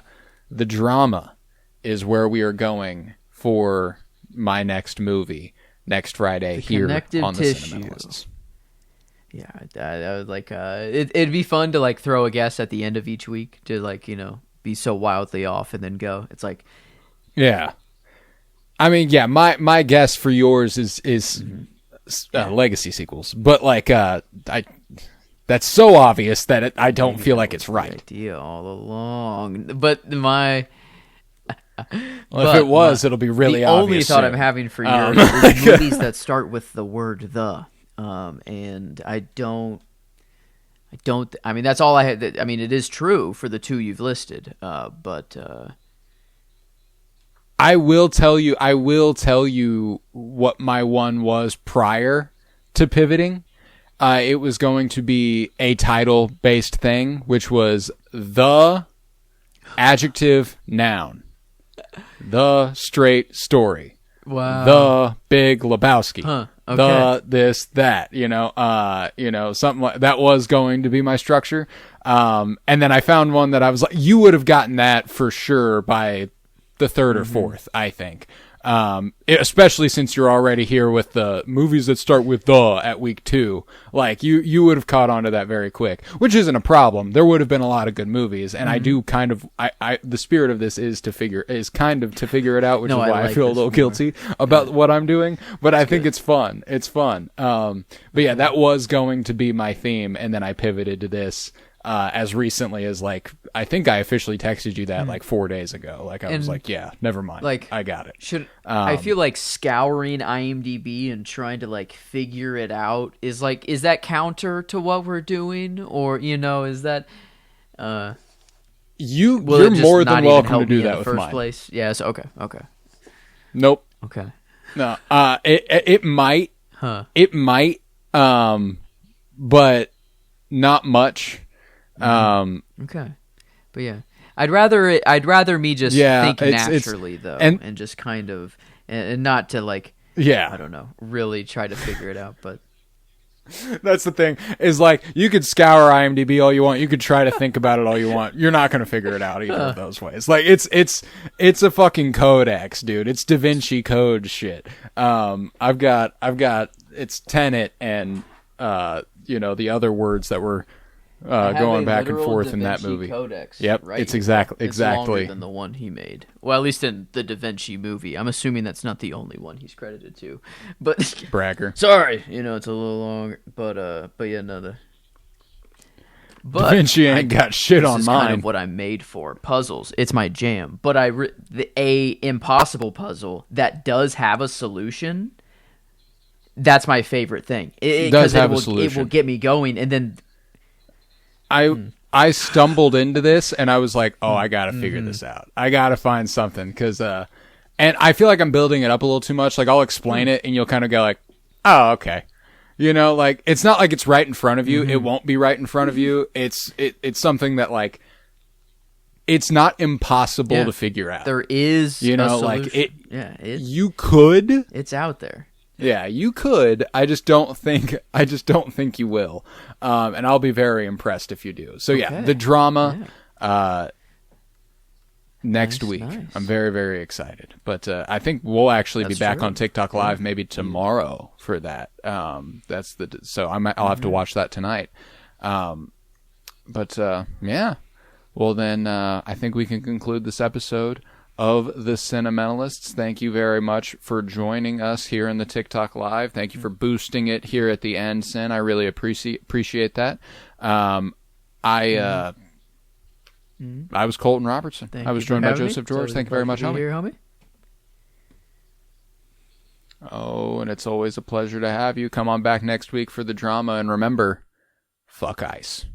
S1: the drama is where we are going for my next movie next Friday here on the Cinementalists.
S2: Yeah, I would like it'd be fun to like throw a guess at the end of each week to like, you know, be so wildly off and then go. It's like,
S1: yeah. I mean, yeah, my guess for yours is legacy sequels, but like that's so obvious that I don't feel like it's right.
S2: Idea all along, but my.
S1: Well, if it was, it'll be really obvious.
S2: The only thought I'm having for yours is movies that start with the word "the," and I don't. I mean, that's all I had. I mean, it is true for the two you've listed, but
S1: I will tell you what my one was prior to pivoting. It was going to be a title-based thing, which was the adjective noun. The Straight Story.
S2: Wow.
S1: The Big Lebowski.
S2: Huh. Okay.
S1: The this that, something like that was going to be my structure. And then I found one that I was like, you would have gotten that for sure by the third or fourth, I think. Especially since you're already here with the movies that start with the at week 2. Like you would have caught on to that very quick, which isn't a problem. There would have been a lot of good movies, and I do kind of the spirit of this is kind of to figure it out, which is why I feel a little guilty about what I'm doing, but I think it's fun. It's fun. But yeah, that was going to be my theme, and then I pivoted to this. As recently as like I think I officially texted you that like 4 days ago. Like I was like, yeah, never mind. Like I got it.
S2: I feel like scouring IMDb and trying to like figure it out is that counter to what we're doing, or is that
S1: you're more than welcome to do that with mine.
S2: Place? Yes. Okay.
S1: Nope.
S2: Okay.
S1: No. It might.
S2: Huh.
S1: It might. But not much.
S2: Okay, but yeah, I'd rather me just think naturally though, and just kind of and not to like I don't know, really try to figure it out. But
S1: that's the thing is like you could scour IMDb all you want, you could try to think about it all you want, you're not gonna figure it out either of those ways. Like it's a fucking codex, dude. It's Da Vinci Code shit. I've got it's Tenet and the other words that were going back and forth in that movie.
S2: Codex,
S1: yep,
S2: right?
S1: It's exactly
S2: longer than the one he made. Well, at least in the Da Vinci movie. I'm assuming that's not the only one he's credited to. But
S1: bragger.
S2: Sorry, it's a little long, but yeah, no.
S1: Da Vinci ain't got shit on mine.
S2: Kind of what I'm made for. Puzzles, it's my jam. But a impossible puzzle that does have a solution. That's my favorite thing. It
S1: does have a solution.
S2: It will get me going, and then.
S1: I stumbled into this and I was like, oh, I gotta figure this out. I gotta find something because and I feel like I'm building it up a little too much. Like I'll explain it and you'll kind of go like, oh, okay, like it's not like it's right in front of you. It won't be right in front of you. It's something that like it's not impossible to figure out.
S2: There is a solution.
S1: Like it.
S2: Yeah,
S1: you could.
S2: It's out there.
S1: Yeah, you could. I just don't think you will. And I'll be very impressed if you do. So yeah, the drama next week. Nice. I'm very, very excited. But I think we'll actually be back on TikTok Live maybe tomorrow for that. So I'll have to watch that tonight. But yeah. Well then I think we can conclude this episode of the Cinementalists. Thank you very much for joining us here in the TikTok Live. Thank you for boosting it here at the end, Sin. I really appreciate that. I was Colton Robertson. I was joined by Joseph George. Thank you very much, homie. Oh, and it's always a pleasure to have you. Come on back next week for the drama, and remember, fuck ice.